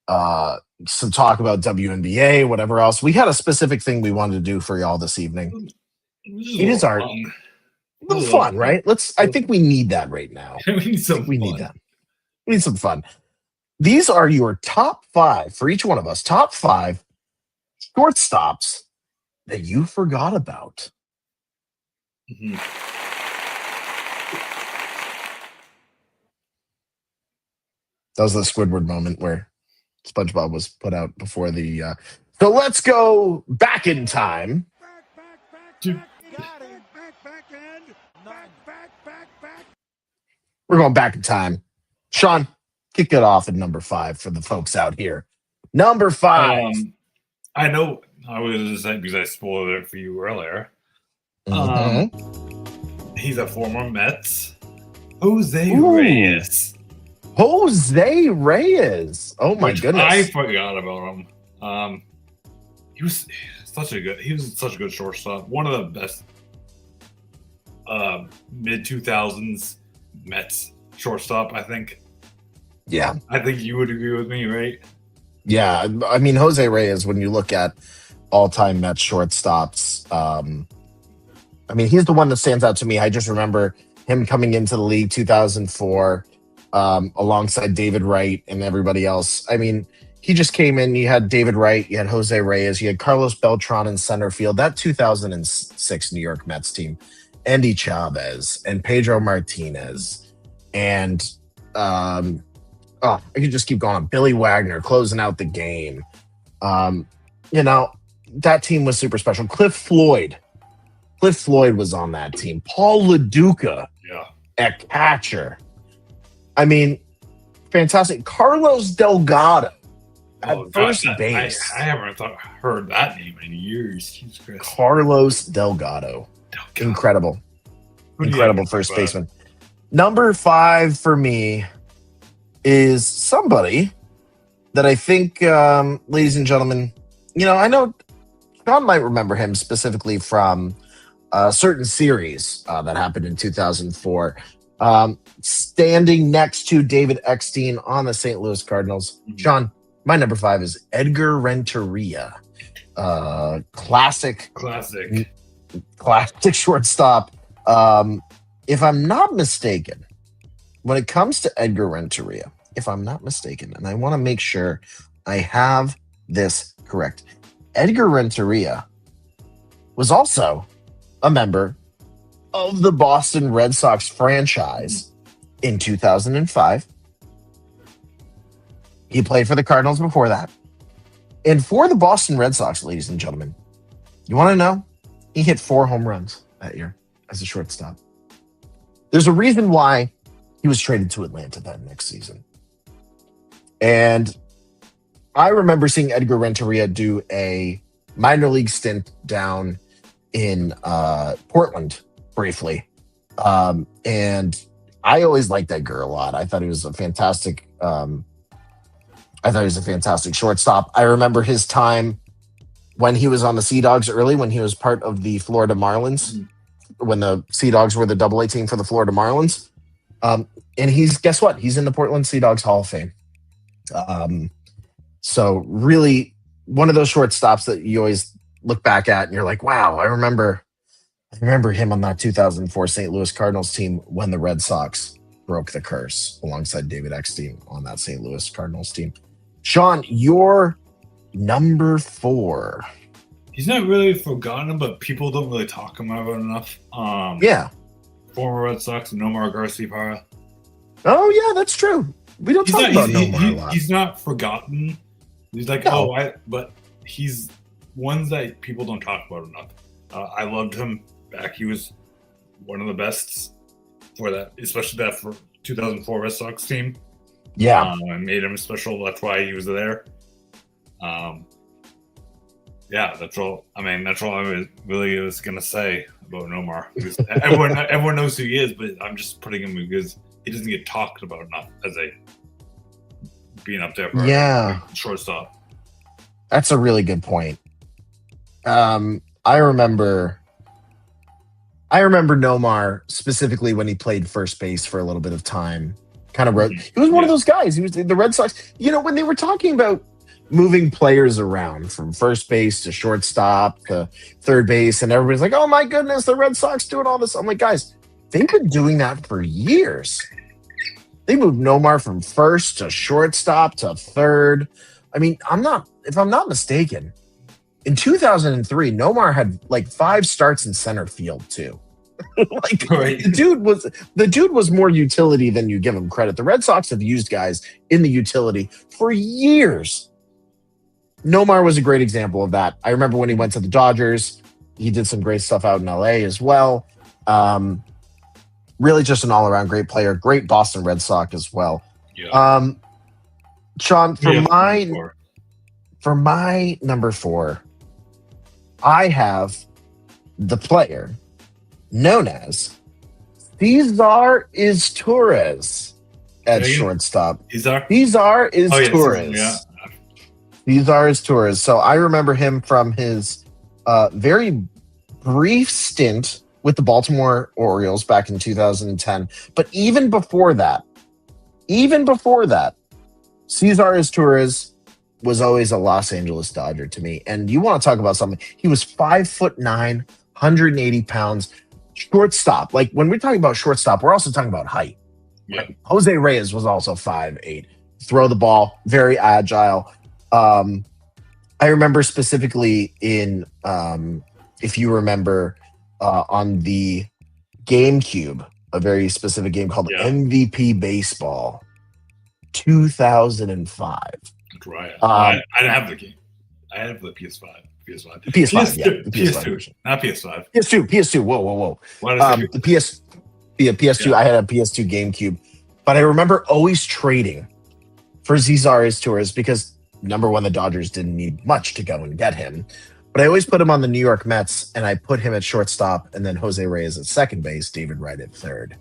some talk about WNBA, whatever else. We had a specific thing we wanted to do for y'all this evening. It is our little fun, right? I think we need that right now.
We need some
we
fun.
need that. We need some fun. These are your top 5 for each one of us. Top 5 shortstops that you forgot about.
Mm-hmm.
That was the Squidward moment where SpongeBob was put out before the. So let's go back in time. We're going back in time. Sean, kick it off at number 5 for the folks out here. Number 5.
I know I was just saying because I spoiled it for you earlier. He's a former Mets. Jose Reyes.
Jose Reyes. Oh my goodness.
I forgot about him. He was such a good shortstop. One of the best mid 2000s Mets shortstop, I think.
Yeah.
I think you would agree with me, right?
Yeah. I mean, Jose Reyes, when you look at all-time Mets shortstops, I mean, he's the one that stands out to me. I just remember him coming into the league 2004 alongside David Wright and everybody else. I mean, he just came in. You had David Wright, you had Jose Reyes, you had Carlos Beltran in center field. That 2006 New York Mets team, Andy Chavez and Pedro Martinez, and I could just keep going on. Billy Wagner closing out the game. That team was super special. Cliff Floyd was on that team. Paul LaDuca at catcher. I mean, fantastic. Carlos Delgado at first base.
I haven't heard that name in years. Jesus Christ.
Carlos Delgado. Incredible first baseman. Number 5 for me is somebody that I think, ladies and gentlemen, I know Sean might remember him specifically from a certain series that happened in 2004. Standing next to David Eckstein on the St. Louis Cardinals. Sean, my number 5 is Edgar Renteria. Classic shortstop. If I'm not mistaken, when it comes to Edgar Renteria, if I'm not mistaken, and I want to make sure I have this correct, Edgar Renteria was also a member of the Boston Red Sox franchise in 2005. He played for the Cardinals before that. And for the Boston Red Sox, ladies and gentlemen, you want to know? He hit 4 home runs that year as a shortstop. There's a reason why he was traded to Atlanta that next season. And I remember seeing Edgar Renteria do a minor league stint down in Portland briefly. And I always liked Edgar a lot. I thought he was a fantastic shortstop. I remember his time when he was on the Sea Dogs early, when he was part of the Florida Marlins, when the Sea Dogs were the AA team for the Florida Marlins. And guess what? He's in the Portland Sea Dogs Hall of Fame. So really one of those shortstops that you always look back at and you're like, wow, I remember him on that 2004 St. Louis Cardinals team when the Red Sox broke the curse alongside David Eckstein on that St. Louis Cardinals team. Sean, you're number 4.
He's not really forgotten, but people don't really talk about it enough. Former Red Sox, Nomar Garciaparra.
Oh, yeah, that's true. We don't talk about Nomar a lot.
He's not forgotten. He's like, but he's ones that people don't talk about enough. I loved him back. He was one of the best for that, especially that for 2004 Red Sox team.
Yeah.
I made him special. That's why he was there. That's all. I mean, that's all I was gonna say about Nomar. Everyone knows who he is, but I'm just putting him because he doesn't get talked about enough as a being up there for shortstop.
That's a really good point. I remember Nomar specifically when he played first base for a little bit of time. Kind of he was one of those guys. He was the Red Sox. When they were talking about moving players around from first base to shortstop to third base, and everybody's like, "Oh my goodness, the Red Sox doing all this." I'm like, guys, they've been doing that for years. They moved Nomar from first to shortstop to third. I mean, if I'm not mistaken, in 2003, Nomar had like 5 starts in center field too. The dude was more utility than you give him credit. The Red Sox have used guys in the utility for years. Nomar was a great example of that. I remember when he went to the Dodgers, he did some great stuff out in LA as well. Really just an all-around great player, great Boston Red Sox as well. Yeah. Sean, for my number 4, I have the player known as Cesar Torres at shortstop. Cesar is Torres.
Yeah.
Cesar is Torres. So I remember him from his very brief stint with the Baltimore Orioles back in 2010. But even before that, Cesar Torres was always a Los Angeles Dodger to me. And you want to talk about something? He was 5'9", 180 pounds, shortstop. Like when we're talking about shortstop, we're also talking about height.
Yeah.
Like, Jose Reyes was also 5'8", throw the ball, very agile. I remember specifically in, if you remember, on the GameCube, a very specific game called MVP Baseball, 2005.
Right. I didn't have the game. I had the PS5.
PS5, the PS5 version.
Not PS5.
PS2. Whoa.
The
PS2.
Yeah.
I had a PS2 GameCube, but I remember always trading for Cesar Torres because number one, the Dodgers didn't need much to go and get him, but I always put him on the New York Mets, and I put him at shortstop, and then Jose Reyes at second base, David Wright at third,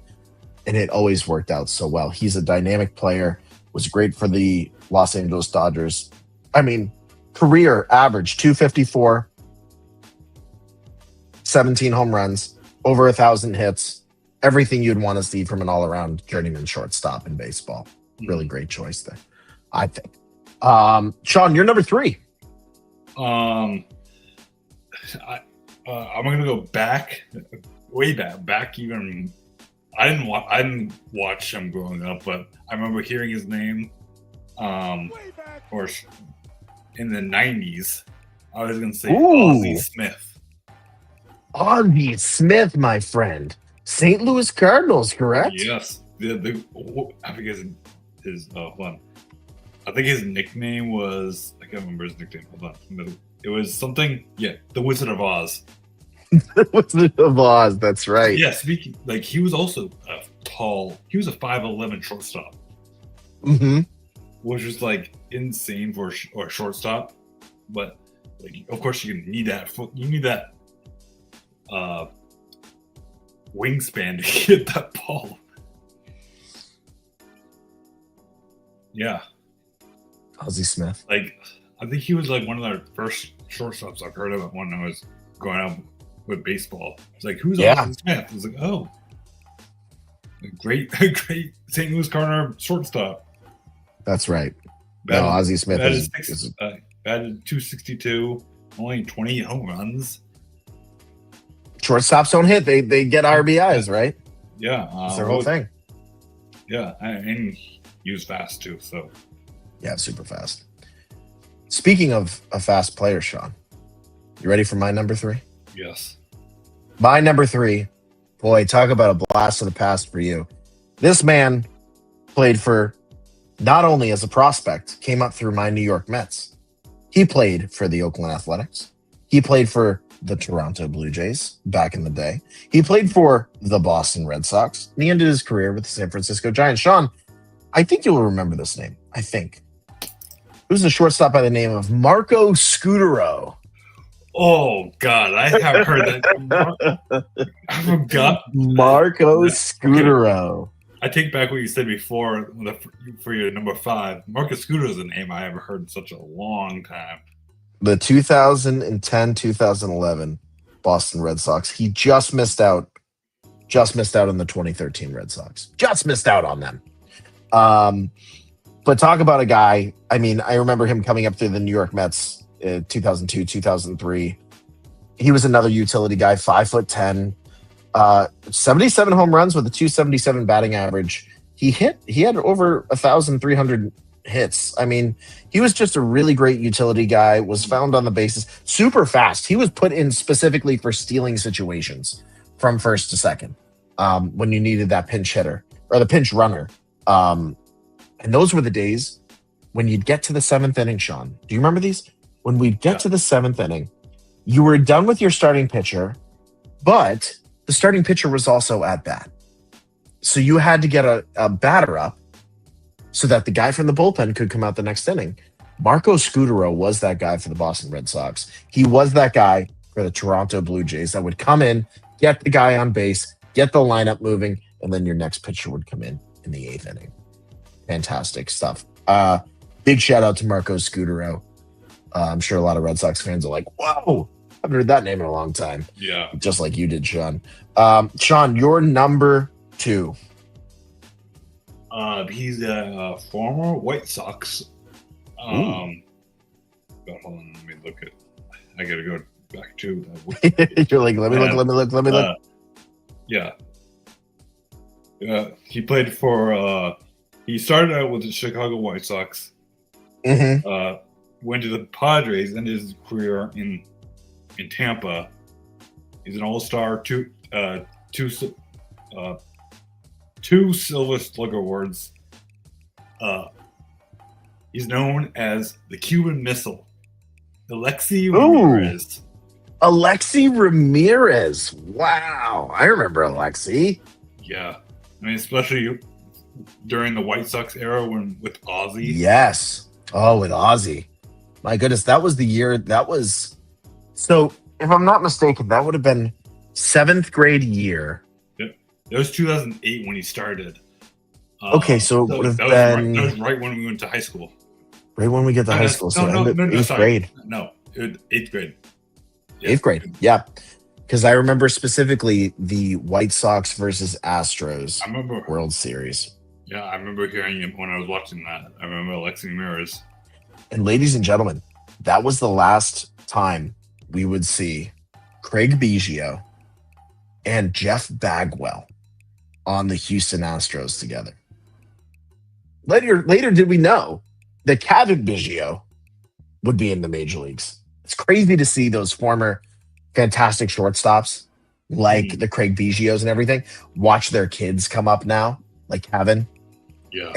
and it always worked out so well. He's a dynamic player. Was great for the Los Angeles Dodgers. I mean, career average 254, 17 home runs, over 1,000 hits, everything you'd want to see from an all-around journeyman shortstop in baseball. Really great choice there, I think. Sean, you're number 3.
I'm gonna go way back even. I didn't watch him growing up, but I remember hearing his name, or in the 90s. I was gonna say Ozzie Smith.
Ozzie Smith, my friend, St. Louis Cardinals, correct?
Yes. I forget his hold on. I think his nickname was, I can't remember his nickname. Hold on. It was something. Yeah, the Wizard of Oz.
The Wizard of Oz. That's right.
Yeah. Speaking, like he was also tall. He was a 5'11" shortstop.
Mm-hmm.
Which was like insane for a shortstop, but like of course you need that. You need that wingspan to get that ball. Yeah.
Ozzie Smith.
Like, I think he was like one of the first shortstops I've heard of when I was growing up with baseball. It's like, who's Ozzie Smith? I was like, oh, a great St. Louis Cardinal shortstop.
That's right. Ozzie Smith is
batted 262, only 20 home runs.
Shortstops don't hit; they get RBIs, right?
Yeah,
that's their whole thing.
Yeah, and he was fast too. So.
Yeah, super fast. Speaking of a fast player, Sean, you ready for my number 3?
Yes.
My number 3, boy, talk about a blast of the past for you. This man played for, not only as a prospect, came up through my New York Mets. He played for the Oakland Athletics. He played for the Toronto Blue Jays back in the day. He played for the Boston Red Sox. And he ended his career with the San Francisco Giants. Sean, I think you'll remember this name. I think. It was a shortstop by the name of Marco Scutaro.
Oh, God. I haven't heard that. I forgot.
Marco Scutaro.
I take back what you said before for your number 5. Marcus Scooter is a name I haven't heard in such a long time.
The 2010-2011 Boston Red Sox. He just missed out on the 2013 Red Sox. Just missed out on them. But talk about a guy. I mean, I remember him coming up through the New York Mets in 2002, 2003. He was another utility guy, 5'10", 77 home runs with a 277 batting average. He had over 1,300 hits. I mean, he was just a really great utility guy, was found on the bases, super fast. He was put in specifically for stealing situations from first to second when you needed that pinch hitter or the pinch runner. And those were the days when you'd get to the 7th inning, Sean. Do you remember these? When we'd get to the 7th inning, you were done with your starting pitcher, but the starting pitcher was also at bat. So you had to get a batter up so that the guy from the bullpen could come out the next inning. Marco Scutaro was that guy for the Boston Red Sox. He was that guy for the Toronto Blue Jays that would come in, get the guy on base, get the lineup moving, and then your next pitcher would come in the 8th inning. Fantastic stuff. Big shout out to Marco Scutaro. I'm sure a lot of Red Sox fans are like, whoa, I haven't heard that name in a long time.
Yeah.
Just like you did, Sean. Sean, your number 2.
He's a former White Sox. Hold on, let me look at. I gotta go back to.
You're like, let me look.
Yeah. He played for. He started out with the Chicago White Sox.
Mm-hmm.
Went to the Padres, ended his career in Tampa. He's an All-Star, two Silver Slugger awards. He's known as the Cuban Missile. Alexi Ramirez.
Alexi Ramirez. Wow. I remember Alexi.
Yeah. I mean, especially during the White Sox era with Ozzie.
Yes. Oh, with Ozzie. My goodness, that was the year. So if I'm not mistaken, that would have been 7th grade year.
It was 2008 when he started.
Okay, so it would have been...
That was right when we went to high school.
Right when we get to high school, so eighth grade.
No, 8th grade.
Yeah. 8th grade, yeah. Because I remember specifically the White Sox versus Astros World Series.
Yeah, I remember hearing him when I was watching that. I remember Alexi Ramirez.
And ladies and gentlemen, that was the last time we would see Craig Biggio and Jeff Bagwell on the Houston Astros together. Later did we know that Kevin Biggio would be in the major leagues. It's crazy to see those former fantastic shortstops like the Craig Biggios and everything watch their kids come up now, like Kevin,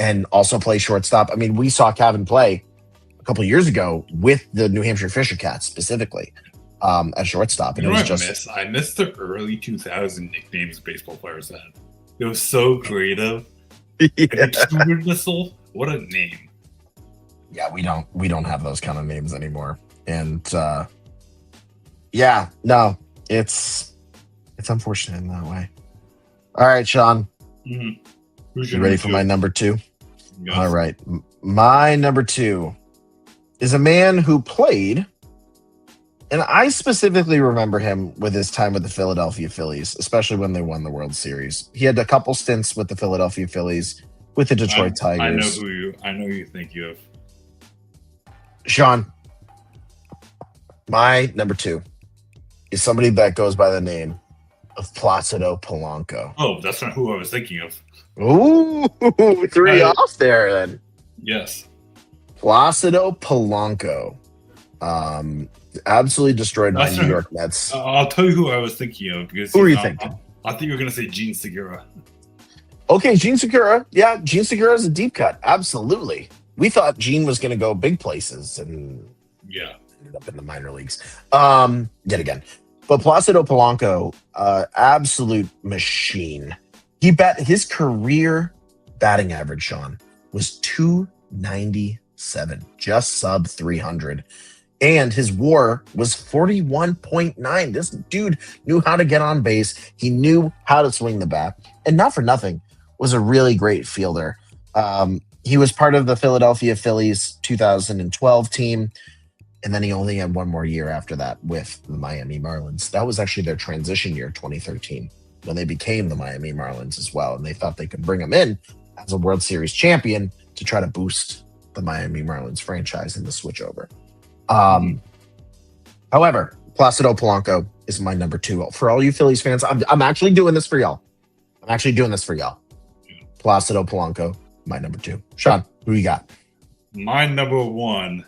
and also play shortstop. I mean, we saw Kevin play a couple of years ago with the New Hampshire Fisher Cats specifically at shortstop. And
I missed the early 2000 nicknames baseball players had. It was so creative.
Yeah.
Cuban Missile, what a name!
Yeah, we don't have those kind of names anymore. And it's unfortunate in that way. All right, Sean.
Mm-hmm.
You ready for my number 2?
Yes.
All right. My number 2 is a man who played, and I specifically remember him with his time with the Philadelphia Phillies, especially when they won the World Series. He had a couple stints with the Philadelphia Phillies, with the Detroit Tigers.
I know who you think of.
Sean, my number 2 is somebody that goes by the name of Placido Polanco.
Oh, that's not who I was thinking of.
Ooh, 3 off there then.
Yes.
Placido Polanco. Absolutely destroyed my New York Mets.
I'll tell you who I was thinking of. Because
who are you thinking?
I think you were going to say Gene Segura.
Okay, Gene Segura. Yeah, Gene Segura is a deep cut. Absolutely. We thought Gene was going to go big places and ended up in the minor leagues yet again. But Placido Polanco, absolute machine. His career batting average, Sean, was 297, just sub 300. And his WAR was 41.9. This dude knew how to get on base. He knew how to swing the bat. And not for nothing, was a really great fielder. He was part of the Philadelphia Phillies 2012 team, and then he only had one more year after that with the Miami Marlins. That was actually their transition year, 2013, when they became the Miami Marlins as well, and they thought they could bring him in as a World Series champion to try to boost the Miami Marlins franchise in the switchover. However, Placido Polanco is my number 2. For all you Phillies fans, I'm actually doing this for y'all. Placido Polanco, my number 2. Sean, who you got?
My number 1.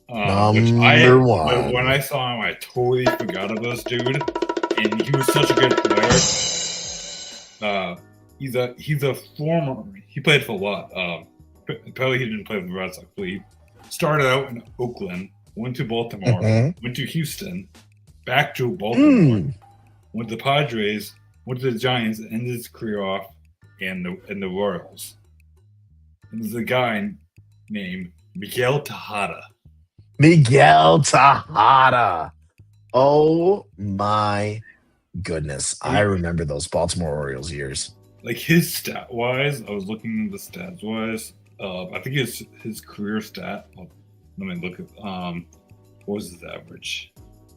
One.
When I saw him, I totally forgot about this dude, and he was such a good player. He's a former. He played for a lot. Probably he didn't play for the Red Sox, but he started out in Oakland, went to Baltimore, went to Houston, back to Baltimore, went to the Padres, went to the Giants, and ended his career off in the Royals. And there's a guy named Miguel Tejada.
Oh my goodness. I remember those Baltimore Orioles years.
Like his stat wise, I was looking at the stats wise. I think his career stat. Let me look at what was his average?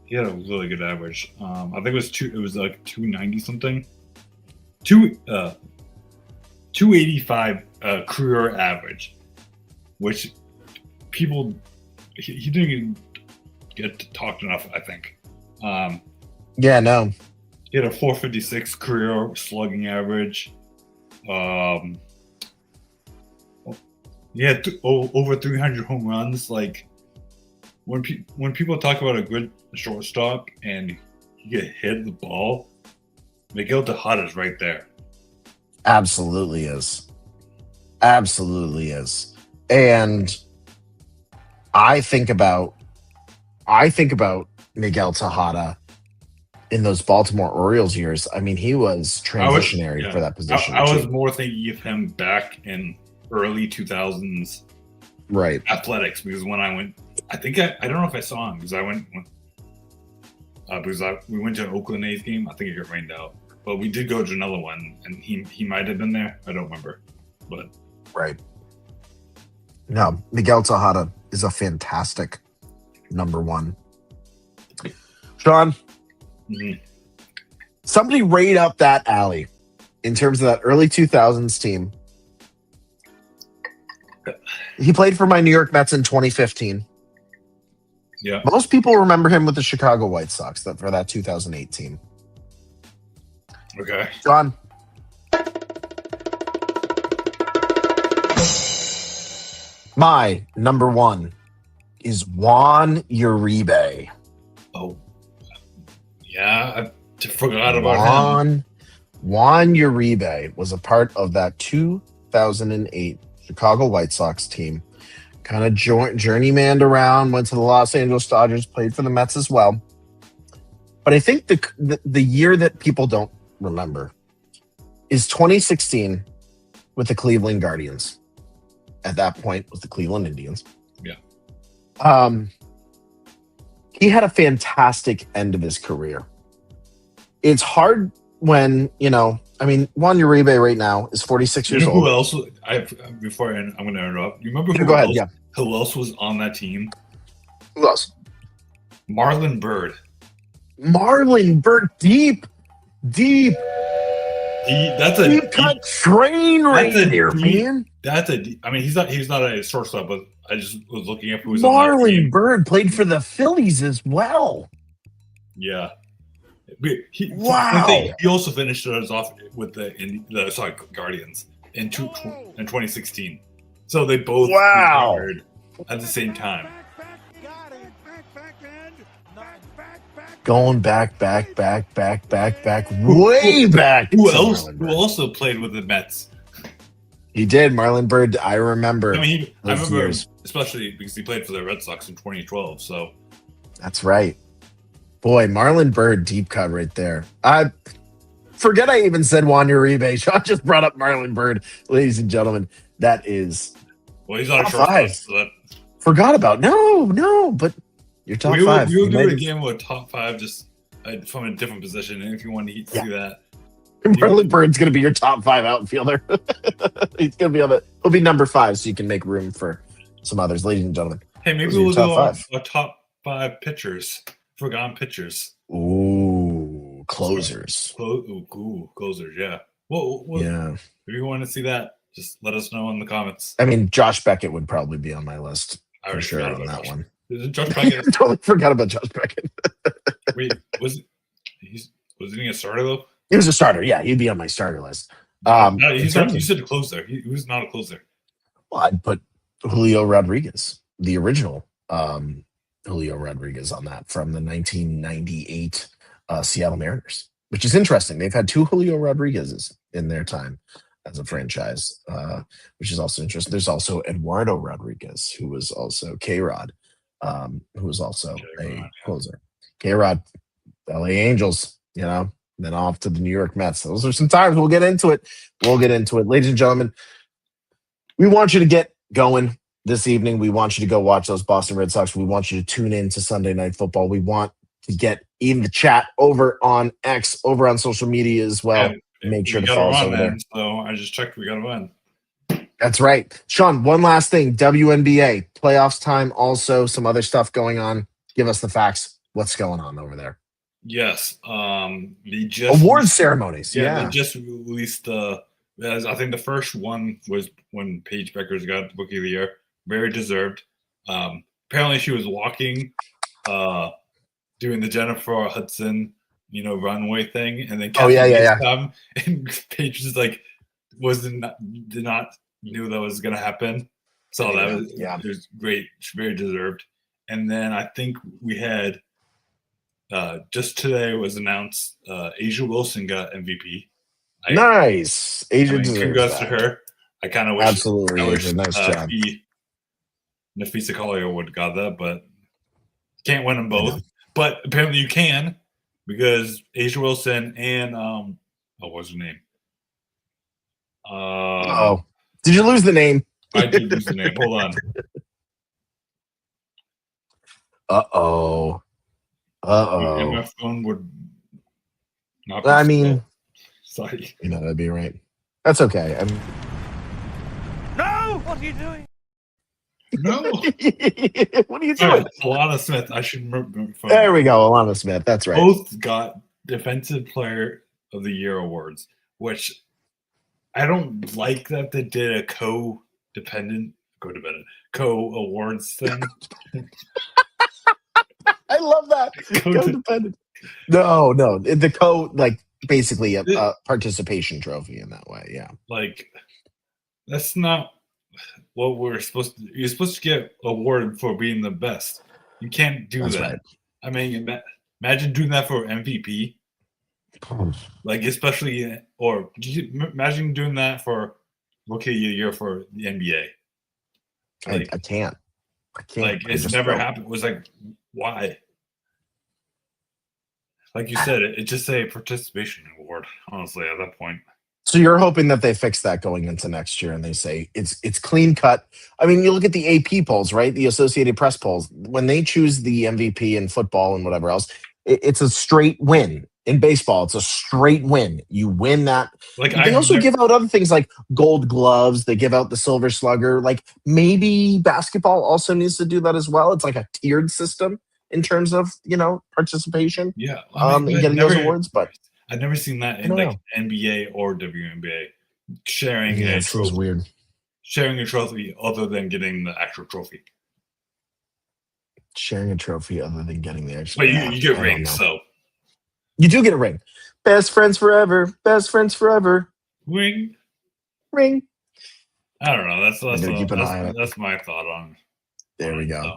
He had a really good average. I think it was like 290 something. 285 career average, which people he didn't even get talked enough, I think.
Yeah, no.
He had a 456 career slugging average. He had over 300 home runs. Like when people talk about a good shortstop and you get hit the ball, Miguel Tejada is right there.
Absolutely is. And I think about Miguel Tejada in those Baltimore Orioles years. I mean, he was transitionary for that position.
I was more thinking of him back in early 2000s,
right?
Athletics, because when I went, I don't know if I saw him because I went we went to an Oakland A's game. I think it got rained out, but we did go to another one, and he might have been there. I don't remember, but
right. No, Miguel Tejada is a fantastic number 1. Sean, somebody rate up that alley in terms of that early 2000s team. He played for my New York Mets in 2015.
Yeah.
Most people remember him with the Chicago White Sox for that 2008 team.
Okay.
John. My number 1 is Juan Uribe.
Oh. Yeah, I forgot about him.
Juan Uribe was a part of that 2008 Chicago White Sox team. Kind of journeymaned around, went to the Los Angeles Dodgers, played for the Mets as well. But I think the year that people don't remember is 2016 with the Cleveland Guardians. At that point, was the Cleveland Indians.
Yeah.
He had a fantastic end of his career. It's hard when, Juan Uribe right now is 46 years old.
Who else? Before I'm going to interrupt. You remember who else was on that team?
Who else?
Marlon Byrd.
Deep.
That's a
deep cut train right there, man.
He's not a shortstop, but I just was looking up who was
Marlon Byrd played for the Phillies as well.
Yeah. He also finished us off with the Guardians in 2016. So they both retired at the same time.
Going back, way back.
Who also played with the Mets?
He did. Marlon Byrd, I remember.
I remember him, especially because he played for the Red Sox in 2012. So
that's right. Boy, Marlon Byrd, deep cut right there. I forget I even said Juan Uribe. Sean just brought up Marlon Byrd, ladies and gentlemen. That is
he's on a shortstop. So
forgot about no, but your top 5.
We'll do it again with top 5, just from a different position. And if you want to see that,
Marlon Bird's going to be your top 5 outfielder. He's going to be on the. He'll be number 5, so you can make room for some others, ladies and gentlemen.
Hey, maybe we'll do a top 5 pitchers, forgotten pitchers.
Ooh, closers.
Closers. Yeah. Well,
yeah.
If you want to see that, just let us know in the comments.
I mean, Josh Beckett would probably be on my list for sure on that one.
Josh Beckett?
I totally forgot about Josh Beckett.
Wait, wasn't he a starter though?
He was a starter. Yeah, he'd be on my starter list.
No, he's not. You said a closer. He was not a closer.
Well, I'd put Julio Rodriguez, the original Julio Rodriguez, on that from the 1998 Seattle Mariners, which is interesting. They've had 2 Julio Rodriguez's in their time as a franchise, which is also interesting. There's also Eduardo Rodriguez, who was also K-Rod, who was also a closer. K-Rod, LA Angels, then off to the New York Mets. Those are some times. We'll get into it. Ladies and gentlemen, we want you to get going this evening. We want you to go watch those Boston Red Sox. We want you to tune in to Sunday Night Football. We want to get in the chat over on X, over on social media as well. Make sure to follow us over there.
So I just checked. We got to win.
That's right. Sean, one last thing. WNBA, playoffs time, also some other stuff going on. Give us the facts. What's going on over there?
Yes.
Award ceremonies. Yeah.
They just released I think the first one was when Paige Beckers got Rookie of the Year. Very deserved. Apparently she was walking, doing the Jennifer Hudson, runway thing, and then come, and Paige was like, did not knew that was gonna happen. So that was great, very deserved. And then I think we had just today was announced Asia Wilson got MVP.
Nice. Asia deserves
congrats
that.
to her. I kind of wish
absolutely Asia, nice job.
Nafisa Collier would have got that, but can't win them both. But apparently you can, because Asia Wilson and what's her name?
Did you lose the name?
I did lose the name. Hold on.
Uh-oh.
And my phone would not be sorry.
That'd be right. That's okay.
No! What are you doing?
No.
What are you doing?
Alana Smith. I should remember.
There we go. Alana Smith. That's right.
Both got Defensive Player of the Year awards, which I don't like that they did a co-awards thing.
I love that. Codependent. No. The basically a participation trophy in that way. Yeah.
That's not what we're supposed to do. You're supposed to get awarded for being the best. You can't do that. Right. I mean, imagine doing that for MVP. Especially, or imagine doing that for Rookie of the Year for the NBA.
I can't.
It's never happened. It was why? Like you said, it's just a participation award, honestly, at that point.
So you're hoping that they fix that going into next year and they say it's clean cut. I mean, you look at the AP polls, right? The Associated Press polls. When they choose the MVP in football and whatever else, it's a straight win. In baseball, it's a straight win. You win that. They also give out other things like gold gloves. They give out the silver slugger. Maybe basketball also needs to do that as well. It's like a tiered system in terms of, participation.
Yeah.
In getting those awards. But
I've never seen that in NBA or WNBA sharing a trophy.
Weird.
Sharing a trophy other than getting the actual trophy.
Sharing a trophy other than getting the actual.
But you get rings, so.
You do get a ring. Best friends forever. Best friends forever.
Ring.
I
don't know. That's my thought on.
There we go.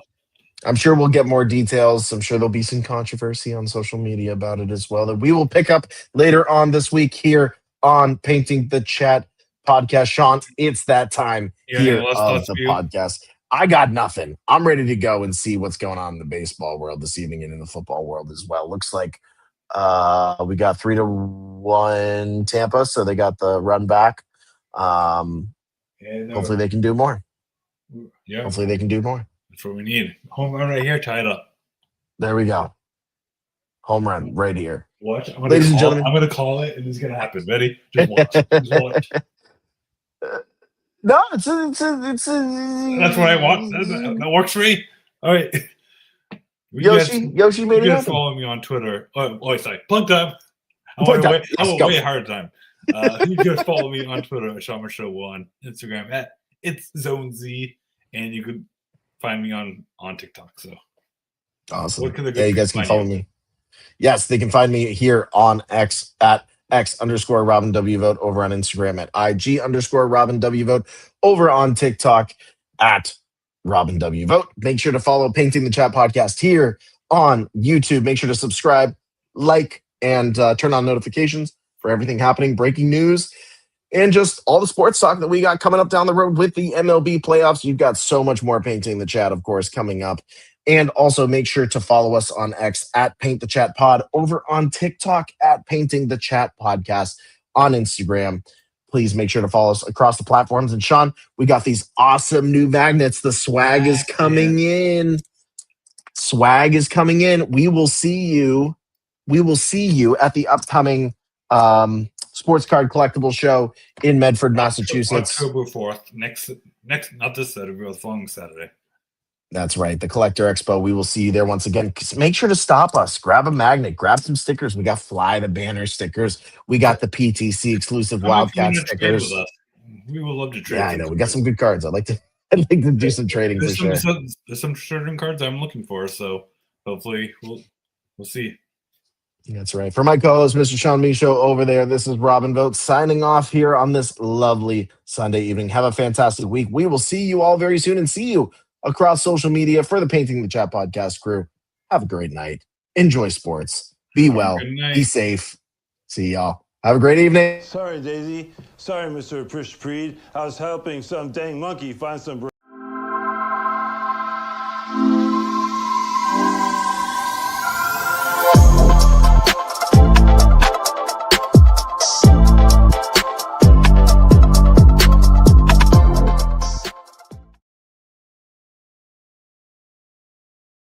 I'm sure we'll get more details. I'm sure there'll be some controversy on social media about it as well that we will pick up later on this week here on Painting the Chat podcast. Sean, it's that time here of the podcast. I got nothing. I'm ready to go and see what's going on in the baseball world this evening and in the football world as well. Looks like we got 3-1 Tampa, so they got the run back. Hopefully they can do more.
Yeah.
Hopefully they can do more.
That's what we need. Home run right here, tied up.
There we go. Home run right here.
Watch.
Ladies and gentlemen.
I'm going to call it, and it's going to happen. Ready? Just watch. Just watch.
No, it's
That's what I want. That works for me. All right.
Yoshi made
you
it
guys
happen.
follow me on Twitter. Oh, sorry. Plug time. I
Plug time.
have a
Go.
way hard time. You guys follow me on Twitter at Shomer Show 1, Instagram at It's Zone Z, and you could find me on TikTok. So
awesome.
What can the
Yeah, you guys can follow me. Yes, they can find me here on X at X_Robin W Vogt, over on Instagram at IG_Robin W Vogt, over on TikTok at Robin W Vogt. Make sure to follow Painting the Chat podcast here on YouTube. Make sure to subscribe, like, and turn on notifications for everything happening, breaking news, and just all the sports talk that we got coming up down the road with the MLB playoffs. You've got so much more Painting the Chat, of course, coming up. And also make sure to follow us on X at Paint the Chat Pod, over on TikTok at Painting the Chat Podcast, on Instagram. Please make sure to follow us across the platforms. And Sean, we got these awesome new magnets. The swag is coming in. Swag is coming in. We will see you at the upcoming sports card collectible show in Medford, Massachusetts.
October 4th. Next, not this Saturday, but the following Saturday.
That's right. The Collector Expo. We will see you there once again. Make sure to stop us. Grab a magnet. Grab some stickers. We got Fly the Banner stickers. We got the PTC exclusive Wildcat stickers.
We would love to trade.
Yeah, I know. We got some good cards. I'd like to do some trading for sure.
There's some certain cards I'm looking for. So hopefully we'll see.
That's right. For my co-host, Mr. Sean Michaud over there, this is Robin Vogt signing off here on this lovely Sunday evening. Have a fantastic week. We will see you all very soon and see you across social media for the Painting the Chat podcast crew. Have a great night. Enjoy sports. Be well. Be safe. See y'all. Have a great evening.
Sorry, Daisy. Sorry, Mr. Prish Preed. I was helping some dang monkey find some